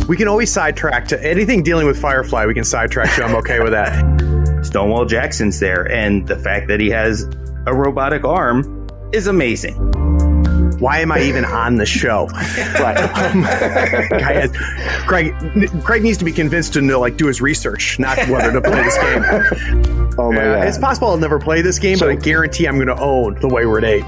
We can always sidetrack to anything dealing with Firefly. We can sidetrack to. I'm okay with that. Stonewall Jackson's there, and the fact that he has a robotic arm is amazing. Why am I even on the show? Right. Craig needs to be convinced to do his research, not whether to play this game. Oh my God. It's possible I'll never play this game, but I guarantee I'm going to own The Wayward 8.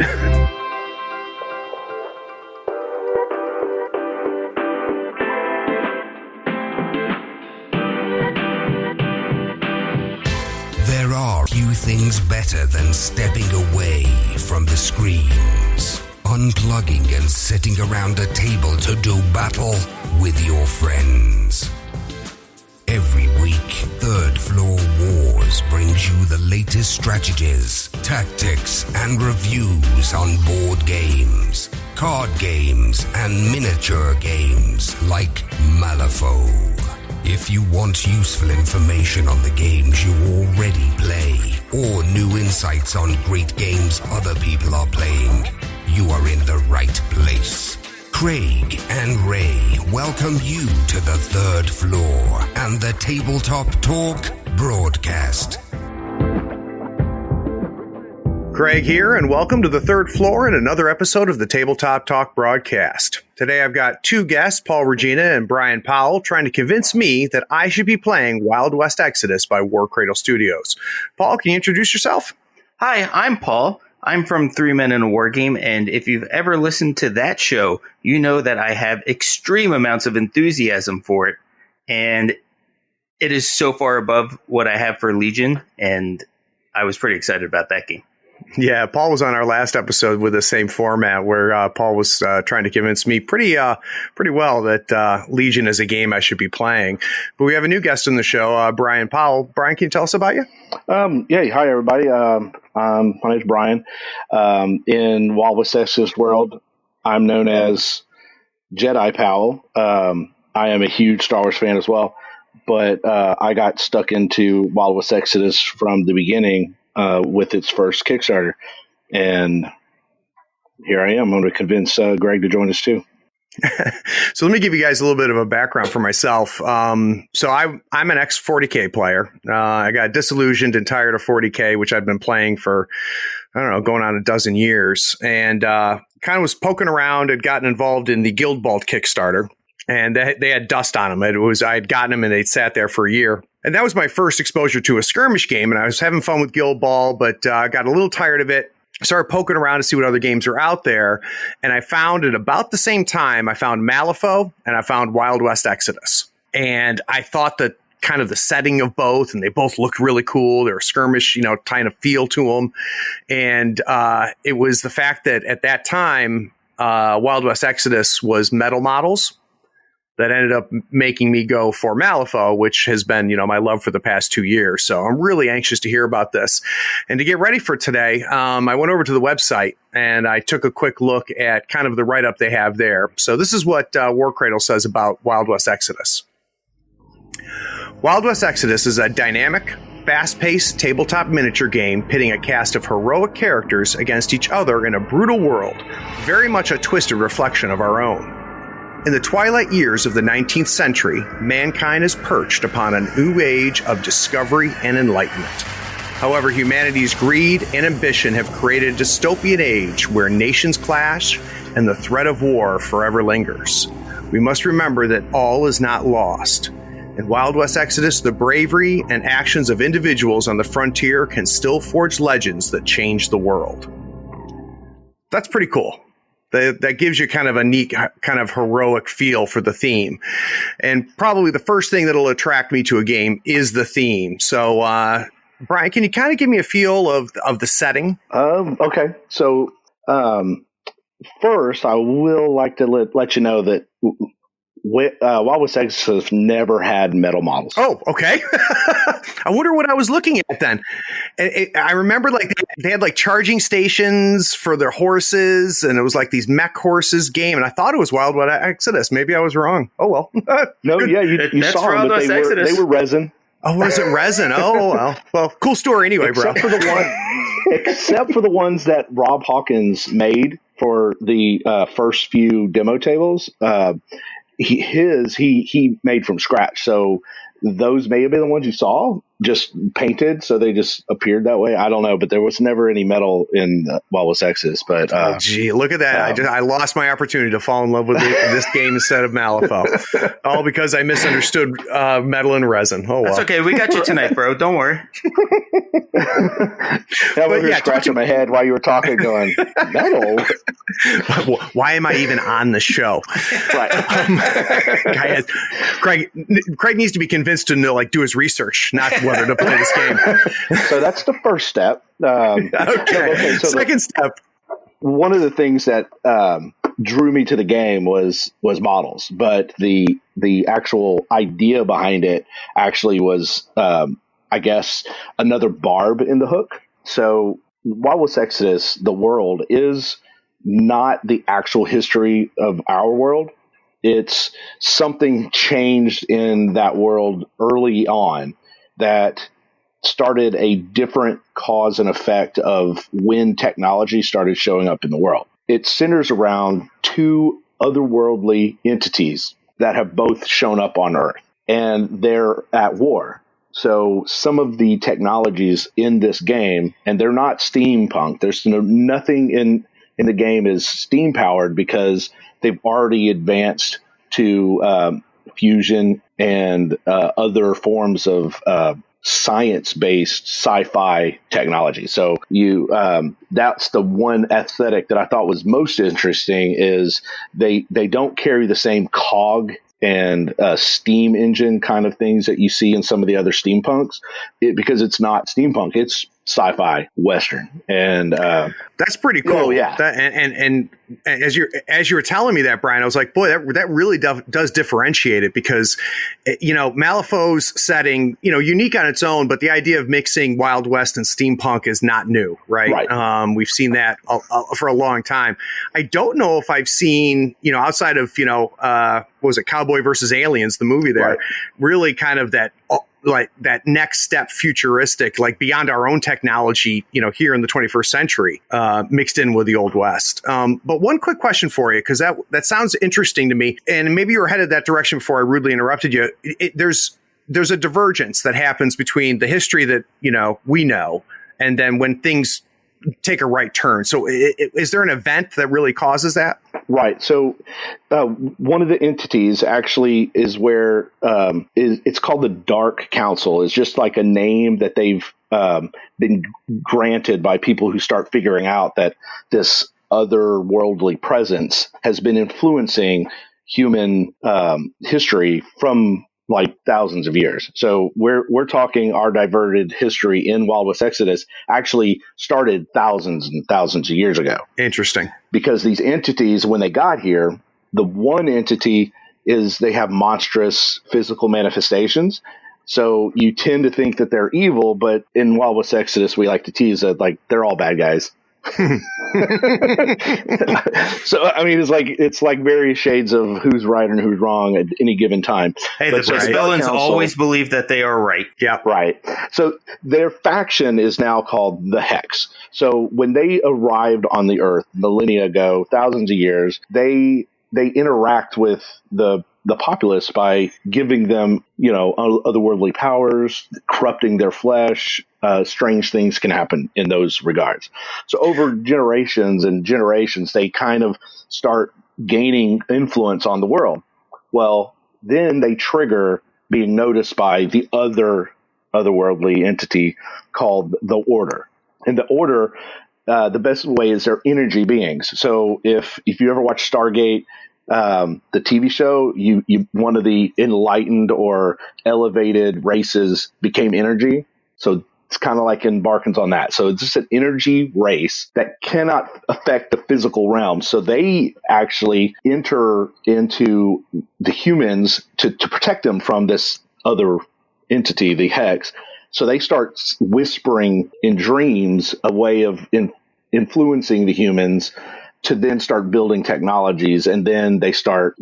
There are few things better than stepping away from the screens, unplugging and sitting around a table to do battle with your friends. Every week, Third Floor Wars brings you the latest strategies, tactics, and reviews on board games, card games, and miniature games like Malifaux. If you want useful information on the games you already play, or new insights on great games other people are playing, you are in the right place. Craig and Ray welcome you to the Third Floor and the Tabletop Talk broadcast. Craig here, and welcome to the Third Floor and another episode of the Tabletop Talk broadcast. Today I've got two guests, Regina and Brian Powell, trying to convince me that I should be playing Wild West Exodus by Warcradle Studios. Paul, can you introduce yourself? Hi, I'm Paul. I'm from Three Men in a Wargame, and if you've ever listened to that show, you know that I have extreme amounts of enthusiasm for it, and it is so far above what I have for Legion, and I was pretty excited about that game. Yeah, Paul was on our last episode with the same format where Paul was trying to convince me pretty well that Legion is a game I should be playing. But we have a new guest on the show, Brian Powell. Brian, can you tell us about you? Yeah, hi, everybody. My name's Brian. In Wild West Exodus world, I'm known as Jedi Powell. I am a huge Star Wars fan as well, but I got stuck into Wild West Exodus from the beginning with its first Kickstarter. And here I am. I'm going to convince Greg to join us too. So let me give you guys a little bit of a background for myself. So I'm an ex-40K player. I got disillusioned and tired of 40K, which I've been playing for, I don't know, going on a dozen years. And kind of was poking around, had gotten involved in the Guild Ball Kickstarter. And they had dust on them. I had gotten them and they'd sat there for a year. And that was my first exposure to a skirmish game. And I was having fun with Guild Ball, but got a little tired of it. Started poking around to see what other games are out there. And I found at about the same time, I found Malifaux and I found Wild West Exodus. And I thought that kind of the setting of both, and they both looked really cool. They're a skirmish, kind of feel to them. And it was the fact that at that time, Wild West Exodus was metal models that ended up making me go for Malifaux, which has been, my love for the past 2 years. So I'm really anxious to hear about this. And to get ready for today, I went over to the website and I took a quick look at kind of the write-up they have there. So this is what Warcradle says about Wild West Exodus. Wild West Exodus is a dynamic, fast-paced tabletop miniature game pitting a cast of heroic characters against each other in a brutal world, very much a twisted reflection of our own. In the twilight years of the 19th century, mankind is perched upon a new age of discovery and enlightenment. However, humanity's greed and ambition have created a dystopian age where nations clash and the threat of war forever lingers. We must remember that all is not lost. In Wild West Exodus, the bravery and actions of individuals on the frontier can still forge legends that change the world. That's pretty cool. That gives you kind of a neat, kind of heroic feel for the theme. And probably the first thing that'll attract me to a game is the theme. So, Brian, can you kind of give me a feel of the setting? Okay. So, first, I will like to let you know that Wild West Exodus never had metal models. Oh, okay. I wonder what I was looking at then. I remember they had charging stations for their horses, and it was like these mech horses game, and I thought it was Wild West Exodus. Maybe I was wrong. Oh, well. No, yeah, you saw them, but they were resin. Oh, was it resin? Oh, well. Well, cool story anyway, except bro. Except for the ones that Rob Hawkins made for the first few demo tables. he made from scratch. So those may have been the ones you saw, just painted, so they just appeared that way. I don't know, but there was never any metal in Wild Exodus. But gee, look at that! I lost my opportunity to fall in love with this game instead of Malifaux, all because I misunderstood metal and resin. Oh, well. That's okay. We got you tonight, bro. Don't worry. I was scratching my head while you were talking, going metal. Why am I even on the show? Right. Craig needs to be convinced to know, do his research, not whether to play this game. So that's the first step. Okay. So second step. One of the things that drew me to the game was models, but the actual idea behind it actually was, I guess, another barb in the hook. So Wild Exodus, the world, is not the actual history of our world. It's something changed in that world early on that started a different cause and effect of when technology started showing up in the world. It centers around two otherworldly entities that have both shown up on Earth, and they're at war. So some of the technologies in this game, and they're not steampunk. There's nothing in the game is steam powered because they've already advanced to fusion and other forms of science-based sci-fi technology. So that's the one aesthetic that I thought was most interesting is they don't carry the same cog and steam engine kind of things that you see in some of the other steampunks, because it's not steampunk, it's sci-fi Western. And that's pretty cool. Oh, yeah. And as you were telling me that, Brian, I was like, boy, that really does differentiate it, because, Malifaux's setting, unique on its own, but the idea of mixing Wild West and steampunk is not new, right? We've seen that for a long time. I don't know if I've seen, outside of, what was it, Cowboy versus Aliens, the movie there, really kind of that next step futuristic, beyond our own technology, here in the 21st century, mixed in with the Old West. But one quick question for you, because that sounds interesting to me, and maybe you were headed that direction before I rudely interrupted you. There's a divergence that happens between the history that, we know, and then when things take a right turn. So is there an event that really causes that? Right. So one of the entities actually is where it's called the Dark Council. It's just like a name that they've been granted by people who start figuring out that this otherworldly presence has been influencing human history from thousands of years. So we're talking our diverted history in Wild West Exodus actually started thousands and thousands of years ago. Interesting. Because these entities, when they got here, the one entity is they have monstrous physical manifestations. So you tend to think that they're evil, but in Wild West Exodus, we like to tease that they're all bad guys. So I mean, it's like various shades of who's right and who's wrong at any given time. Hey, but the villains always believe that they are right. Yeah, right. So their faction is now called the Hex. So when they arrived on the Earth millennia ago, thousands of years, they interact with the populace by giving them, otherworldly powers, corrupting their flesh. Strange things can happen in those regards. So over generations and generations, they kind of start gaining influence on the world. Well, then they trigger being noticed by the otherworldly entity called the Order. And the Order, the best way is they're energy beings. So if you ever watch Stargate, the TV show, you one of the enlightened or elevated races became energy. So it's kind of like embarkings on that. So it's just an energy race that cannot affect the physical realm. So they actually enter into the humans to protect them from this other entity, the Hex. So they start whispering in dreams a way of influencing the humans to then start building technologies, and then they start,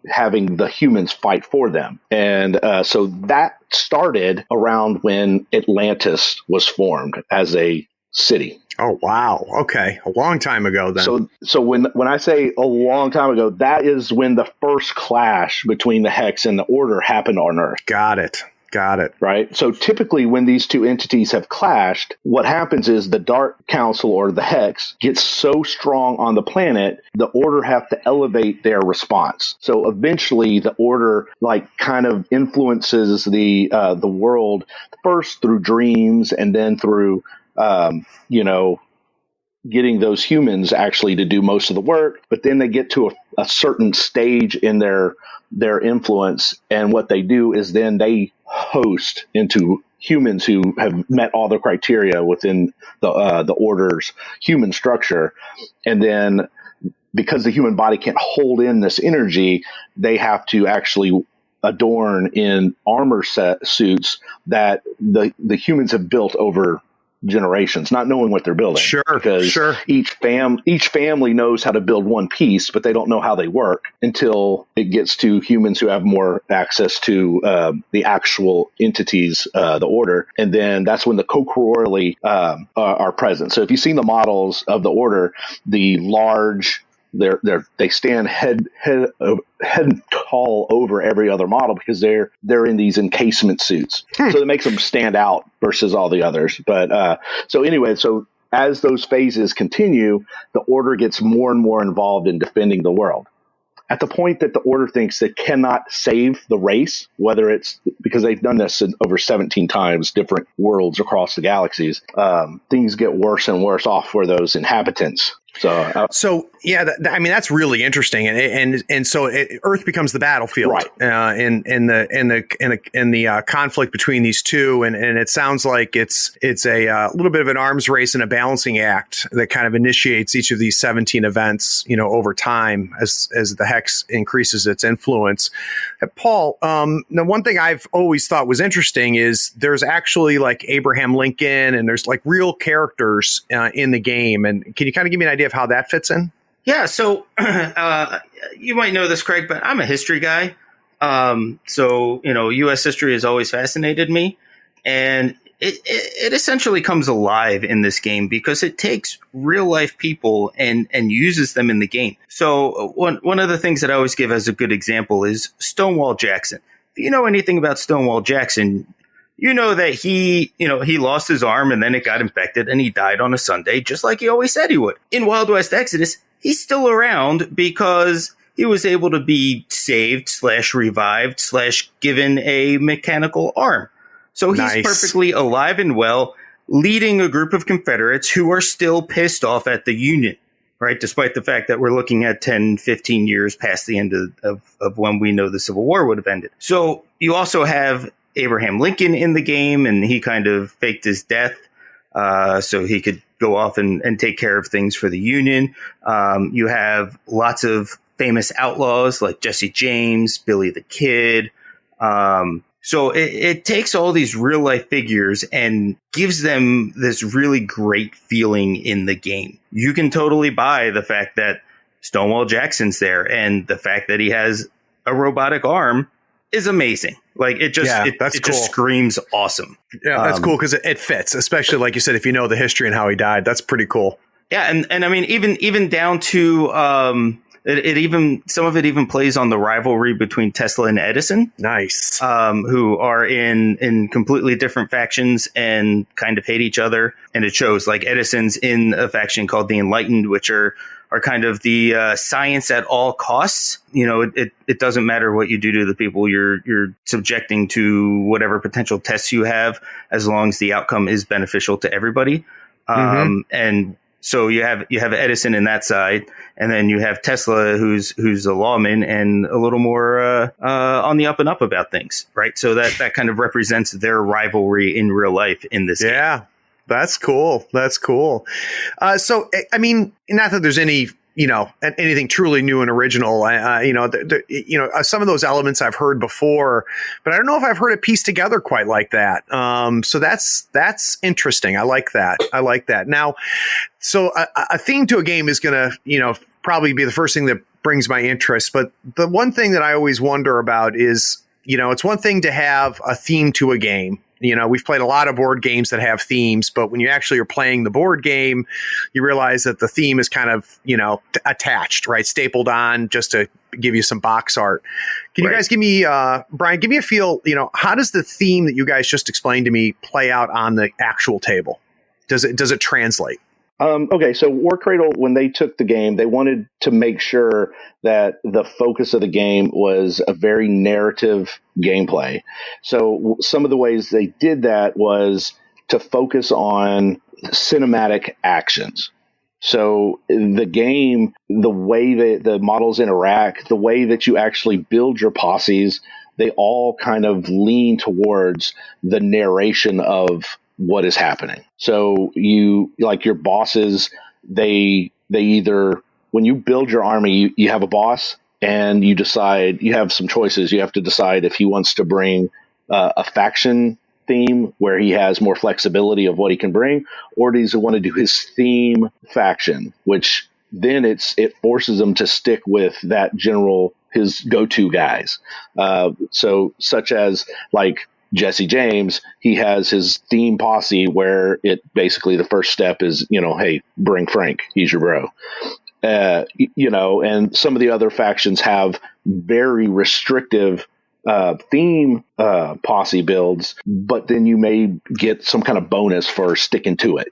having the humans fight for them. And so that started around when Atlantis was formed as a city. Oh, wow. Okay. A long time ago then. So when I say a long time ago, that is when the first clash between the Hex and the Order happened on Earth. Got it. Right. So typically when these two entities have clashed, what happens is the Dark Council or the Hex gets so strong on the planet, the Order have to elevate their response. So eventually the Order kind of influences the world first through dreams and then through getting those humans actually to do most of the work. But then they get to a certain stage in their influence, and what they do is then they host into humans who have met all the criteria within the Order's human structure. And then because the human body can't hold in this energy, they have to actually adorn in armor suits that the humans have built over generations, not knowing what they're building. Because each family knows how to build one piece, but they don't know how they work until it gets to humans who have more access to the actual entities, the Order. And then that's when the Kokororli are present. So if you've seen the models of the Order, the large, they stand head tall over every other model because they're in these encasement suits. So it makes them stand out versus all the others. But so as those phases continue, the Order gets more and more involved in defending the world. At the point that the Order thinks they cannot save the race, whether it's because they've done this in over 17 times, different worlds across the galaxies, things get worse and worse off for those inhabitants. So yeah, that's really interesting, and so Earth becomes the battlefield, right? In the conflict between these two, and it sounds like it's a little bit of an arms race and a balancing act that kind of initiates each of these 17 events, over time as the Hex increases its influence. Paul, the one thing I've always thought was interesting is there's actually like Abraham Lincoln, and there's like real characters in the game, and can you kind of give me an idea of how that fits in? Yeah, so you might know this, Craig, but I'm a history guy. So U.S. history has always fascinated me. And it essentially comes alive in this game because it takes real life people and uses them in the game. So one of the things that I always give as a good example is Stonewall Jackson. If you know anything about Stonewall Jackson, you know that he lost his arm and then it got infected and he died on a Sunday, just like he always said he would. In Wild West Exodus, he's still around because he was able to be saved / revived / given a mechanical arm. So he's perfectly alive and well, leading a group of Confederates who are still pissed off at the Union, right? Despite the fact that we're looking at 10, 15 years past the end of when we know the Civil War would have ended. So you also have Abraham Lincoln in the game, and he kind of faked his death so he could go off and take care of things for the Union. You have lots of famous outlaws like Jesse James, Billy the Kid. So it takes all these real life figures and gives them this really great feeling in the game. You can totally buy the fact that Stonewall Jackson's there, and the fact that he has a robotic arm is amazing. Like it just just screams awesome. Yeah, that's cool because it fits, especially like you said, if you know the history and how he died. That's pretty cool. Yeah, and I mean even down to it even some of it even plays on the rivalry between Tesla and Edison. Nice. Who are in completely different factions and kind of hate each other, and it shows. Like Edison's in a faction called the Enlightened, which are kind of the science at all costs. It doesn't matter what you do to the people you're subjecting to, whatever potential tests you have, as long as the outcome is beneficial to everybody. And so you have Edison in that side, and then you have Tesla, who's a lawman and a little more on the up and up about things, right? So that kind of represents their rivalry in real life in this game. Yeah. That's cool. So, I mean, not that there's any, anything truly new and original. Some of those elements I've heard before, but I don't know if I've heard it pieced together quite like that. So that's interesting. I like that. Now, so a theme to a game is going to, probably be the first thing that brings my interest. But the one thing that I always wonder about is, it's one thing to have a theme to a game. We've played a lot of board games that have themes, but when you actually are playing the board game, you realize that the theme is kind of, attached, right? Stapled on just to give you some box art. Can you guys give me, Brian, give me a feel, how does the theme that you guys just explained to me play out on the actual table? Does it translate? Okay, so Warcradle, when they took the game, they wanted to make sure that the focus of the game was a very narrative gameplay. So some of the ways they did that was to focus on cinematic actions. So the game, the way that the models interact, the way that you actually build your posses, they all kind of lean towards the narration of what is happening. So you, like your bosses, they either, when you build your army, you have a boss and you decide, you have some choices. You have to decide if he wants to bring a faction theme where he has more flexibility of what he can bring, or does he want to do his theme faction, which then it forces him to stick with that general, his go-to guys. So such as like Jesse James, he has his theme posse where it basically the first step is, hey, bring Frank, he's your bro. And some of the other factions have very restrictive theme posse builds, but then you may get some kind of bonus for sticking to it,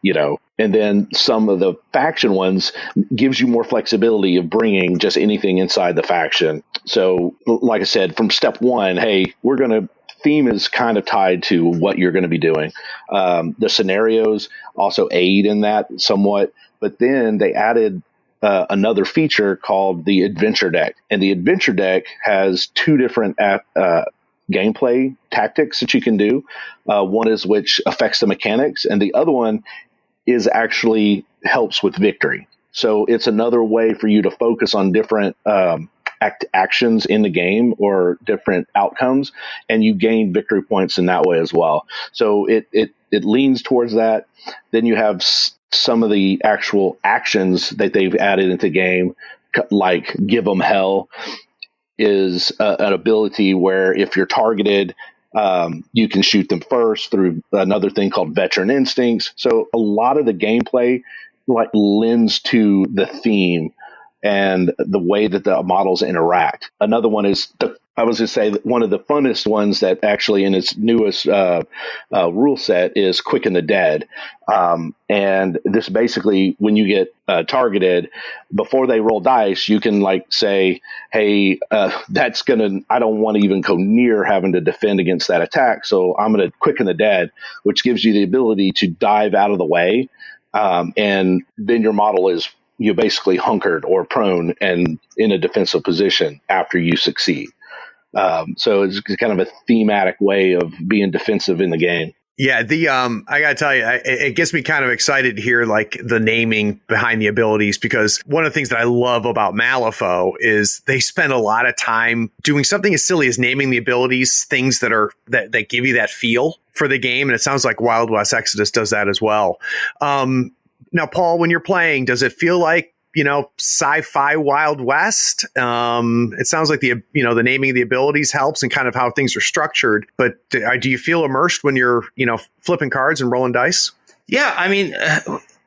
and then some of the faction ones gives you more flexibility of bringing just anything inside the faction. So like I said, from step one, hey, theme is kind of tied to what you're going to be doing. The scenarios also aid in that somewhat, but then they added another feature called the Adventure Deck. And the Adventure Deck has two different gameplay tactics that you can do. One is which affects the mechanics, and the other one is actually helps with victory. So it's another way for you to focus on different actions in the game or different outcomes, and you gain victory points in that way as well. So it leans towards that. Then you have some of the actual actions that they've added into the game, like Give 'em Hell is an ability where if you're targeted, you can shoot them first through another thing called Veteran Instincts. So a lot of the gameplay lends to the theme and the way that the models interact. Another one is, I was going to say, one of the funnest ones that actually in its newest rule set is Quicken the Dead. And this basically, when you get targeted, before they roll dice, you can say, hey, I don't want to even go near having to defend against that attack. So I'm going to Quicken the Dead, which gives you the ability to dive out of the way. And then your model is, you're basically hunkered or prone and in a defensive position after you succeed. So it's kind of a thematic way of being defensive in the game. Yeah, I gotta tell you, it gets me kind of excited to hear the naming behind the abilities, because one of the things that I love about Malifaux is they spend a lot of time doing something as silly as naming the abilities, things that give you that feel for the game, and it sounds like Wild West Exodus does that as well. Now, Paul, when you're playing, does it feel like, sci-fi Wild West? It sounds like the naming of the abilities helps and kind of how things are structured. But do you feel immersed when you're, flipping cards and rolling dice? Yeah, I mean,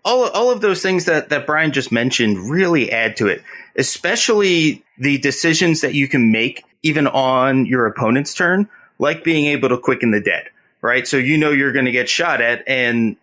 all of those things that Brian just mentioned really add to it, especially the decisions that you can make even on your opponent's turn, like being able to Quicken the Dead, right? So you're going to get shot at, and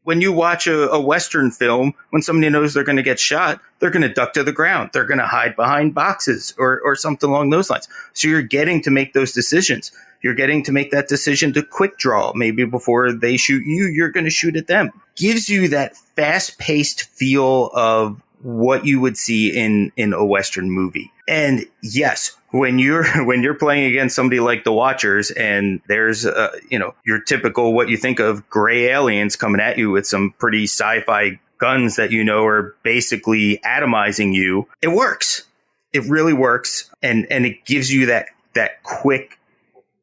when you watch a Western film, when somebody knows they're going to get shot, they're going to duck to the ground. They're going to hide behind boxes or something along those lines. So you're getting to make those decisions. You're getting to make that decision to quick draw. Maybe before they shoot you, you're going to shoot at them. Gives you that fast-paced feel of what you would see in a Western movie. And yes, when you're playing against somebody like the Watchers, and there's your typical what you think of gray aliens coming at you with some pretty sci-fi guns that are basically atomizing you, it works. It really works, and it gives you that quick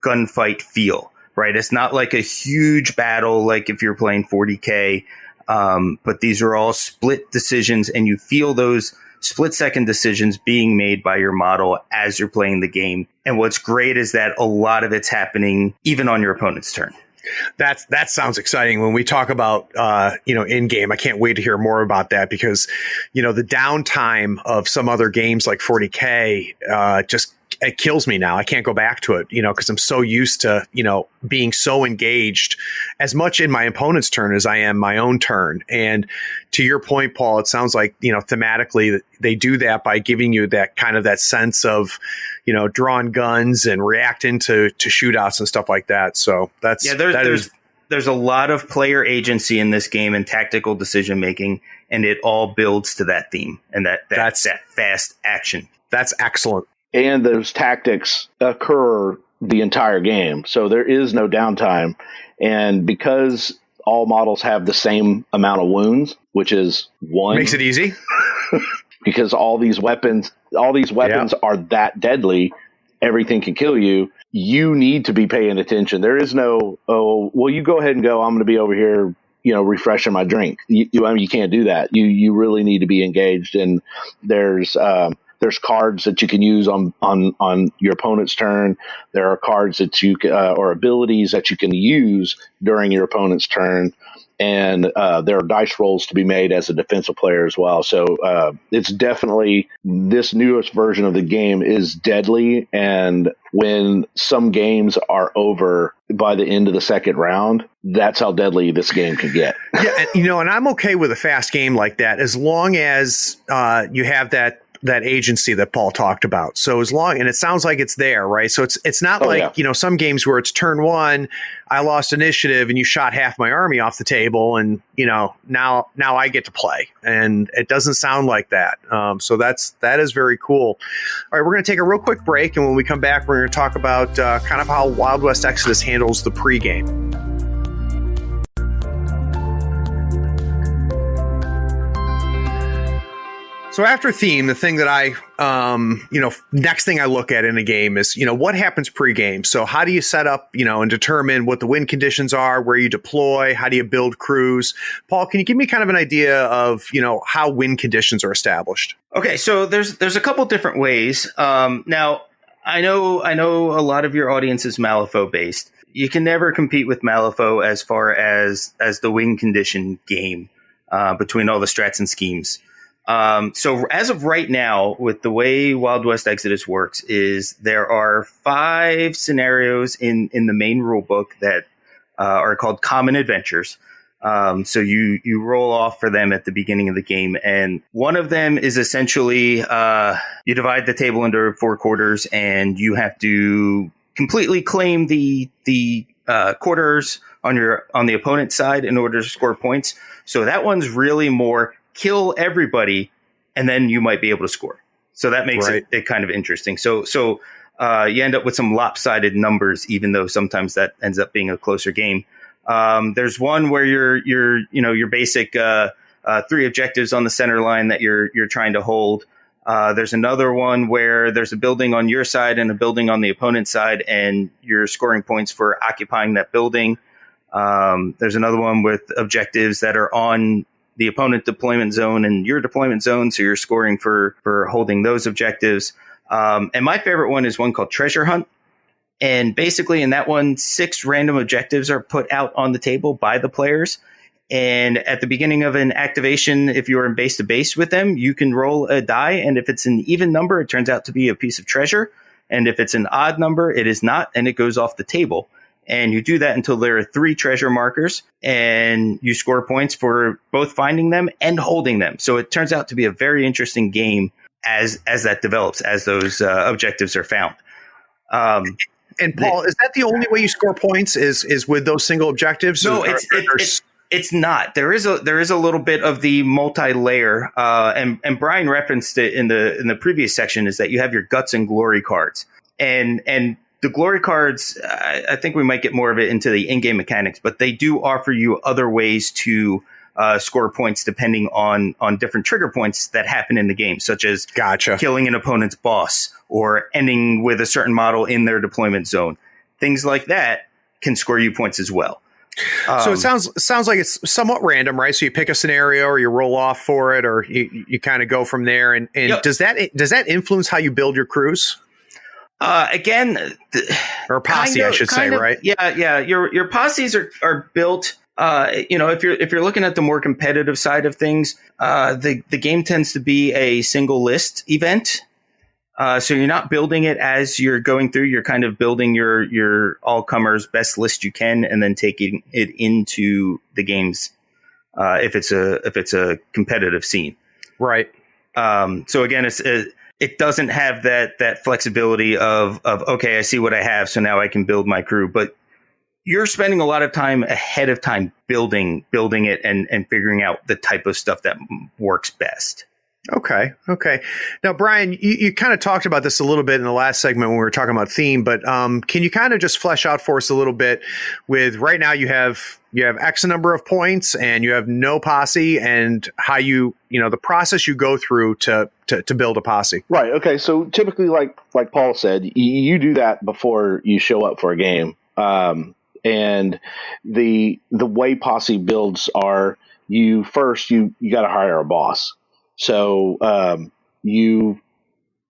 gunfight feel, right? It's not like a huge battle like if you're playing 40K, but these are all split decisions, and you feel those split-second decisions being made by your model as you're playing the game. And what's great is that a lot of it's happening even on your opponent's turn. That sounds exciting. When we talk about, in game, I can't wait to hear more about that because, the downtime of some other games like 40K, it kills me now. I can't go back to it, because I'm so used to, being so engaged as much in my opponent's turn as I am my own turn. And to your point, Paul, it sounds like, thematically they do that by giving you that kind of that sense of, drawing guns and reacting to shootouts and stuff like that. So there's a lot of player agency in this game and tactical decision making, and it all builds to that theme and that fast action. That's excellent. And those tactics occur the entire game. So there is no downtime. And because all models have the same amount of wounds, which is 1. Makes it easy. Because all these weapons are that deadly, everything can kill you. You need to be paying attention. There is no, you go ahead and go, I'm going to be over here, refreshing my drink. You can't do that. You really need to be engaged. And there's cards that you can use on your opponent's turn. There are cards that or abilities that you can use during your opponent's turn. And there are dice rolls to be made as a defensive player as well. So it's definitely, this newest version of the game is deadly. And when some games are over by the end of the second round, that's how deadly this game can get. Yeah, and I'm okay with a fast game like that as long as you have that agency that Paul talked about. So and it sounds like it's there, right? So it's not some games where it's turn 1, I lost initiative and you shot half my army off the table and, now I get to play, and it doesn't sound like that. So that is very cool. All right, we're going to take a real quick break. And when we come back, we're going to talk about kind of how Wild West Exodus handles the pregame. So after theme, the thing that I, next thing I look at in a game is, what happens pregame? So how do you set up, and determine what the win conditions are, where you deploy, how do you build crews? Paul, can you give me kind of an idea of, how win conditions are established? Okay, so there's a couple different ways. Now, I know a lot of your audience is Malifaux based. You can never compete with Malifaux as far as the win condition game between all the strats and schemes. So as of right now, with the way Wild West Exodus works, is there are 5 scenarios in the main rule book that are called common adventures. So you roll off for them at the beginning of the game, and one of them is essentially you divide the table into 4 quarters, and you have to completely claim the quarters on the opponent's side in order to score points. So that one's really more kill everybody, and then you might be able to score. So that makes it kind of interesting. So you end up with some lopsided numbers, even though sometimes that ends up being a closer game. There's one where your basic 3 objectives on the center line that you're trying to hold. There's another one where there's a building on your side and a building on the opponent's side, and you're scoring points for occupying that building. There's another one with objectives that are on the opponent deployment zone and your deployment zone, so you're scoring for holding those objectives. And my favorite one is one called Treasure Hunt. And basically in that one, 6 random objectives are put out on the table by the players. And at the beginning of an activation, if you're in base to base with them, you can roll a die. And if it's an even number, it turns out to be a piece of treasure. And if it's an odd number, it is not, and it goes off the table. And you do that until there are 3 treasure markers, and you score points for both finding them and holding them. So it turns out to be a very interesting game as that develops, as those objectives are found. And Paul, is that the only way you score points? Is with those single objectives? No, it's not. There is a little bit of the multi-layer, and Brian referenced it in the previous section, is that you have your guts and glory cards, and the glory cards, I think we might get more of it into the in-game mechanics, but they do offer you other ways to score points depending on different trigger points that happen in the game, such as killing an opponent's boss or ending with a certain model in their deployment zone. Things like that can score you points as well. So it sounds like it's somewhat random, right? So you pick a scenario, or you roll off for it, or you kind of go from there. And yep. Does that influence how you build your crews? Again, or posse, I should say, right? Yeah. Your posses are built. If you're looking at the more competitive side of things, the game tends to be a single list event. So you're not building it as you're going through. You're kind of building your all-comers best list you can, and then taking it into the games if it's a competitive scene. Right. So again, it doesn't have that flexibility of okay, I see what I have, so now I can build my crew. But you're spending a lot of time ahead of time building it and figuring out the type of stuff that works best. Okay. Now, Brian, you kind of talked about this a little bit in the last segment when we were talking about theme, but can you kind of just flesh out for us a little bit with right now you have X number of points and you have no posse, and how the process you go through to build a posse? Right. Okay. So typically, like Paul said, you do that before you show up for a game. And the way posse builds are you got to hire a boss. So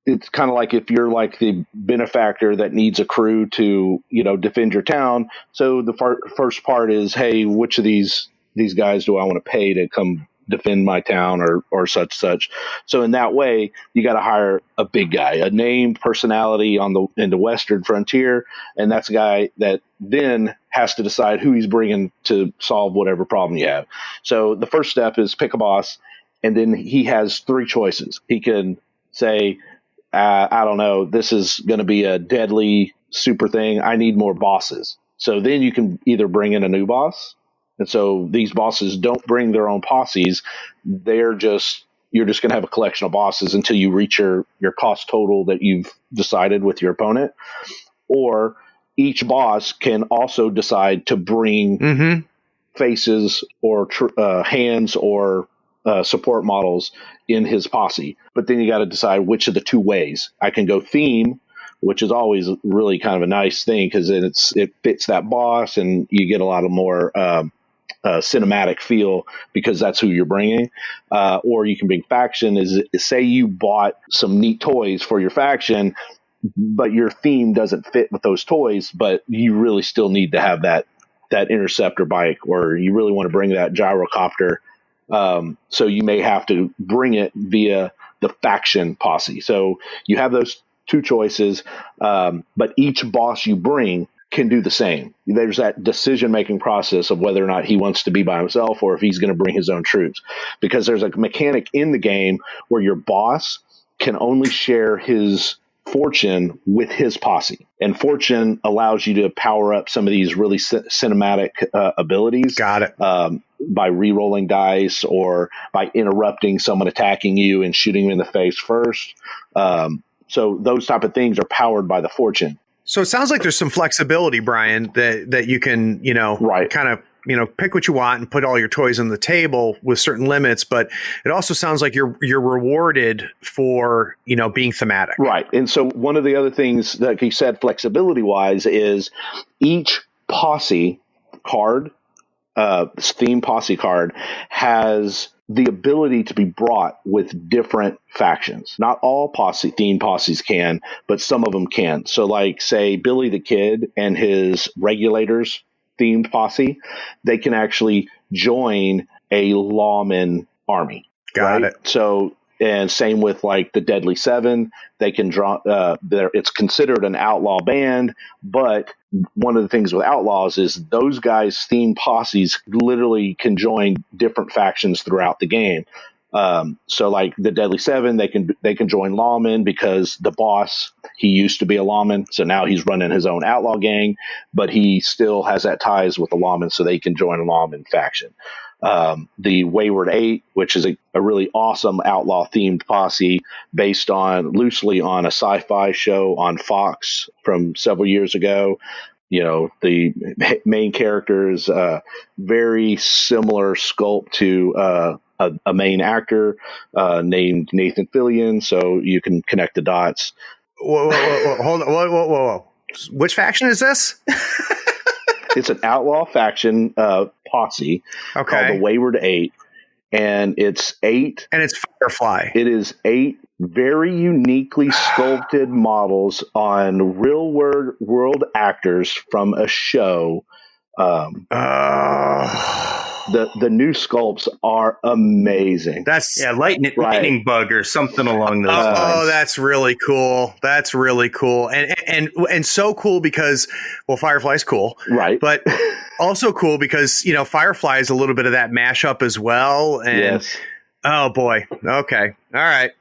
it's kind of like if you're like the benefactor that needs a crew to defend your town. So the first part is, hey, which of these guys do I want to pay to come defend my town or such. So in that way, you got to hire a big guy, a named personality in the Western frontier, and that's a guy that then has to decide who he's bringing to solve whatever problem you have. So the first step is pick a boss. And then he has three choices. He can say, I don't know, this is going to be a deadly super thing. I need more bosses. So then you can either bring in a new boss. And so these bosses don't bring their own posses. You're just going to have a collection of bosses until you reach your cost total that you've decided with your opponent. Or each boss can also decide to bring faces or hands or support models in his posse. But then you got to decide which of the two ways. I can go theme, which is always really kind of a nice thing because it fits that boss and you get a lot of more cinematic feel because that's who you're bringing. Or you can bring faction. Say you bought some neat toys for your faction, but your theme doesn't fit with those toys, but you really still need to have that interceptor bike, or you really want to bring that gyrocopter. So you may have to bring it via the faction posse. So you have those two choices, but each boss you bring can do the same. There's that decision-making process of whether or not he wants to be by himself or if he's going to bring his own troops. Because there's a mechanic in the game where your boss can only share his fortune with his posse. And fortune allows you to power up some of these really cinematic abilities. Got it. By re-rolling dice or by interrupting someone attacking you and shooting them in the face first. So those type of things are powered by the fortune. So it sounds like there's some flexibility, Brian, that you can, right. kind of, pick what you want and put all your toys on the table with certain limits. But it also sounds like you're rewarded for, being thematic. Right. And so one of the other things that you said flexibility wise is each posse card, theme posse card, has the ability to be brought with different factions. Not all theme posses can, but some of them can. So like, say, Billy the Kid and his Regulators themed posse, they can actually join a lawman army. Got right? it. So, and same with like the Deadly Seven, they can draw, it's considered an outlaw band, but one of the things with outlaws is those guys' theme posses literally can join different factions throughout the game. So like the Deadly Seven, they can join lawmen because the boss, he used to be a lawman. So now he's running his own outlaw gang, but he still has that ties with the lawmen, so they can join a lawman faction. The Wayward Eight, which is a really awesome outlaw themed posse based loosely on a sci-fi show on Fox from several years ago. The main characters, very similar sculpt to, a main actor, named Nathan Fillion. So you can connect the dots. Whoa. Hold on. Whoa. Which faction is this? It's an outlaw faction, posse called the Wayward Eight. and it's 8. And it's Firefly. It is 8 very uniquely sculpted models on real world actors from a show. The new sculpts are amazing. That's lightning bug or something along those lines. Oh, that's really cool. That's really cool, and so cool because Firefly's cool, right? But also cool because Firefly is a little bit of that mashup as well. And yes. Oh boy. Okay. All right.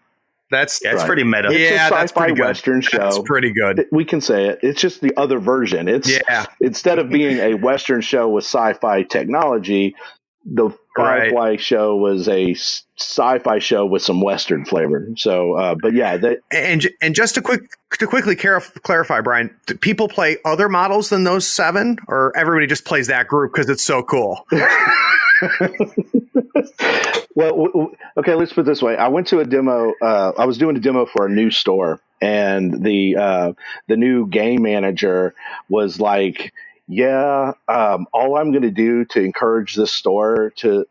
That's pretty meta. It's a sci-fi Western show. That's pretty good. We can say it. It's just the other version. Instead of being a Western show with sci-fi technology, the Firefly show was a sci-fi show with some Western flavor. So, but yeah, and just to quickly clarify, Brian, do people play other models than those 7, or everybody just plays that group because it's so cool? Well, okay, let's put it this way. I went to a demo. I was doing a demo for a new store, and the new game manager was like, "Yeah, all I'm going to do to encourage this store to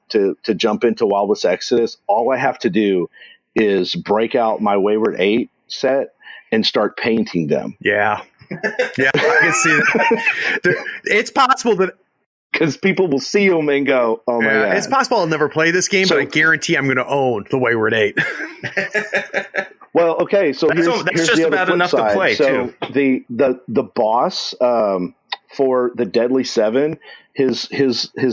jump into Wild West Exodus, all I have to do is break out my Wayward 8 set and start painting them." Yeah, yeah, I can see that. It's possible that. Because people will see them and go, "Oh my god!" It's possible I'll never play this game, but I guarantee I'm going to own the Wayward 8. Well, okay, so that's here's just the about flip enough side. to play. So too. the boss for the Deadly 7, his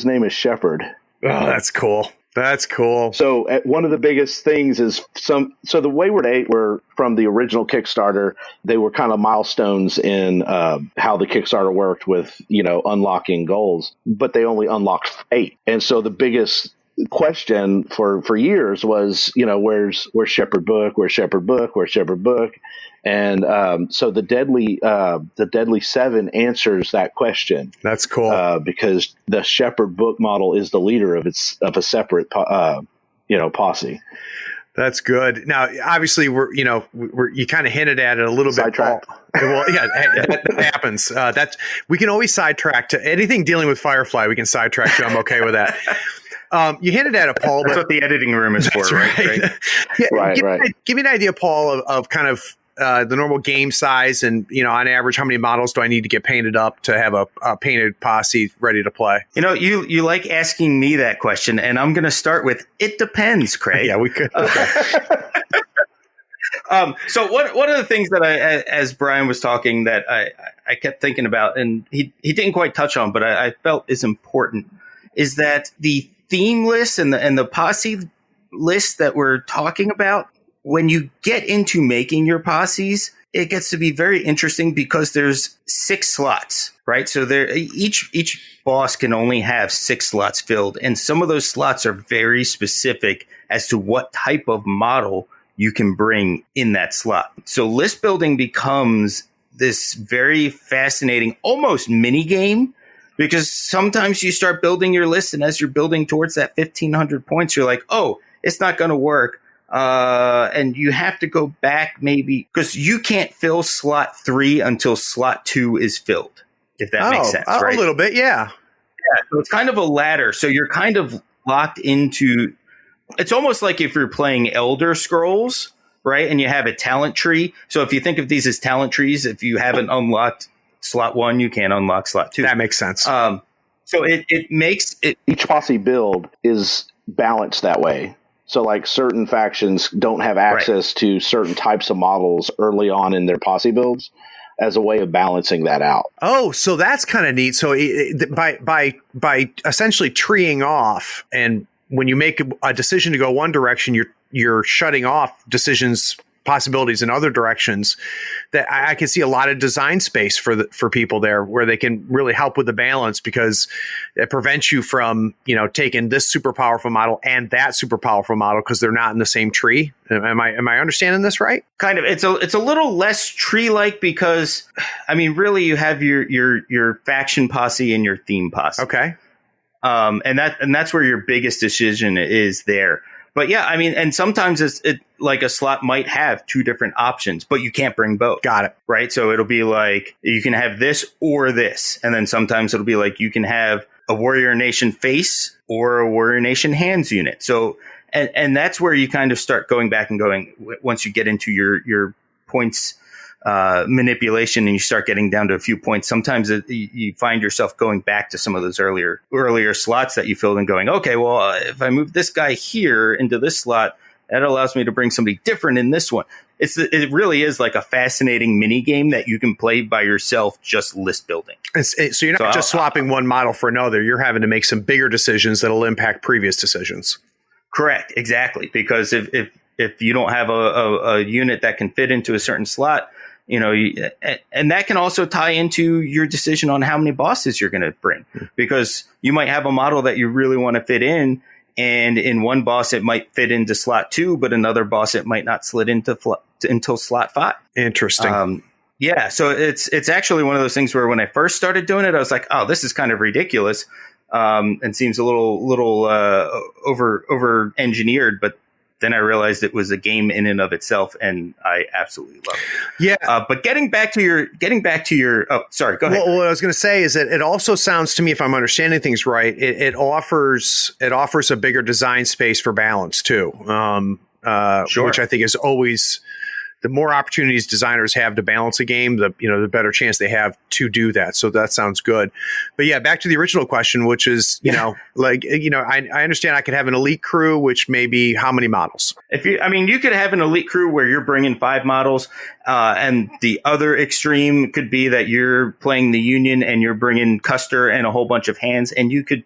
name is Shepard. Oh, that's cool. That's cool. So one of the biggest things is so the Wayward 8 were from the original Kickstarter. They were kind of milestones in how the Kickstarter worked with, unlocking goals, but they only unlocked 8. And so the biggest question for years was, where's Shepherd Book? Where's Shepherd Book? Where's Shepherd Book? And so the Deadly 7 answers that question. That's cool. Because the Shepherd Book model is the leader of a separate posse. That's good. Now, obviously, you kind of hinted at it a little bit. Sidetracked. Well, yeah, that happens. We can always sidetrack to anything dealing with Firefly. We can sidetrack to. I'm okay with that. You hinted at it, Paul. That's what the editing room is for, right? Yeah, right. Give me an idea, Paul, of kind of the normal game size, and on average, how many models do I need to get painted up to have a painted posse ready to play? You like asking me that question, and I'm going to start with it depends, Craig. Yeah, we could. So one of the things that as Brian was talking, that I kept thinking about, and he didn't quite touch on, but I felt is important, is that the theme list and the posse list that we're talking about, when you get into making your posses, it gets to be very interesting because there's 6 slots, right? So each boss can only have 6 slots filled, and some of those slots are very specific as to what type of model you can bring in that slot. So list building becomes this very fascinating, almost mini game, because sometimes you start building your list, and as you're building towards that 1,500 points, you're like, oh, it's not going to work. And you have to go back maybe because you can't fill slot 3 until slot 2 is filled, if that makes sense, right? A little bit, yeah. Yeah, so it's kind of a ladder. So you're kind of locked into, it's almost like if you're playing Elder Scrolls, right? And you have a talent tree. So if you think of these as talent trees, if you haven't unlocked slot 1, you can't unlock slot 2. That makes sense. So it makes it. Each posse build is balanced that way. So like certain factions don't have access to certain types of models early on in their posse builds as a way of balancing that out. Oh, so that's kind of neat. So by essentially treeing off, and when you make a decision to go one direction, you're shutting off decisions, possibilities in other directions. That I can see a lot of design space for people there where they can really help with the balance, because it prevents you from taking this super powerful model and that super powerful model because they're not in the same tree. Am I understanding this right? Kind of. It's a little less tree-like because really you have your faction posse and your theme posse. Okay. And that's where your biggest decision is there. But yeah, and sometimes it like a slot might have 2 different options, but you can't bring both. Got it. Right. So it'll be like you can have this or this. And then sometimes it'll be like you can have a Warrior Nation face or a Warrior Nation hands unit. So, and that's where you kind of start going back and going once you get into your points manipulation and you start getting down to a few points. Sometimes you find yourself going back to some of those earlier slots that you filled and going, okay, well, if I move this guy here into this slot, that allows me to bring somebody different in this one. It really is like a fascinating mini game that you can play by yourself, just list building. So you're not just swapping one model for another. You're having to make some bigger decisions that'll impact previous decisions. Correct. Exactly. Because if you don't have a unit that can fit into a certain slot, and that can also tie into your decision on how many bosses you're going to bring, because you might have a model that you really want to fit in. And in one boss, it might fit into slot 2, but another boss, it might not slid into until slot 5. Interesting. Yeah. So it's actually one of those things where when I first started doing it, I was like, oh, this is kind of ridiculous. And seems a little over engineered, but then I realized it was a game in and of itself, and I absolutely love it. Yeah. But getting back to your, oh, sorry, go ahead. Well, what I was going to say is that it also sounds to me, if I'm understanding things right, it offers a bigger design space for balance too. Sure. Which I think is always, the more opportunities designers have to balance a game, the better chance they have to do that. So that sounds good. But yeah, back to the original question, which is, I understand I could have an elite crew, which may be how many models? You could have an elite crew where you're bringing 5 models, and the other extreme could be that you're playing the Union and you're bringing Custer and a whole bunch of hands, and you could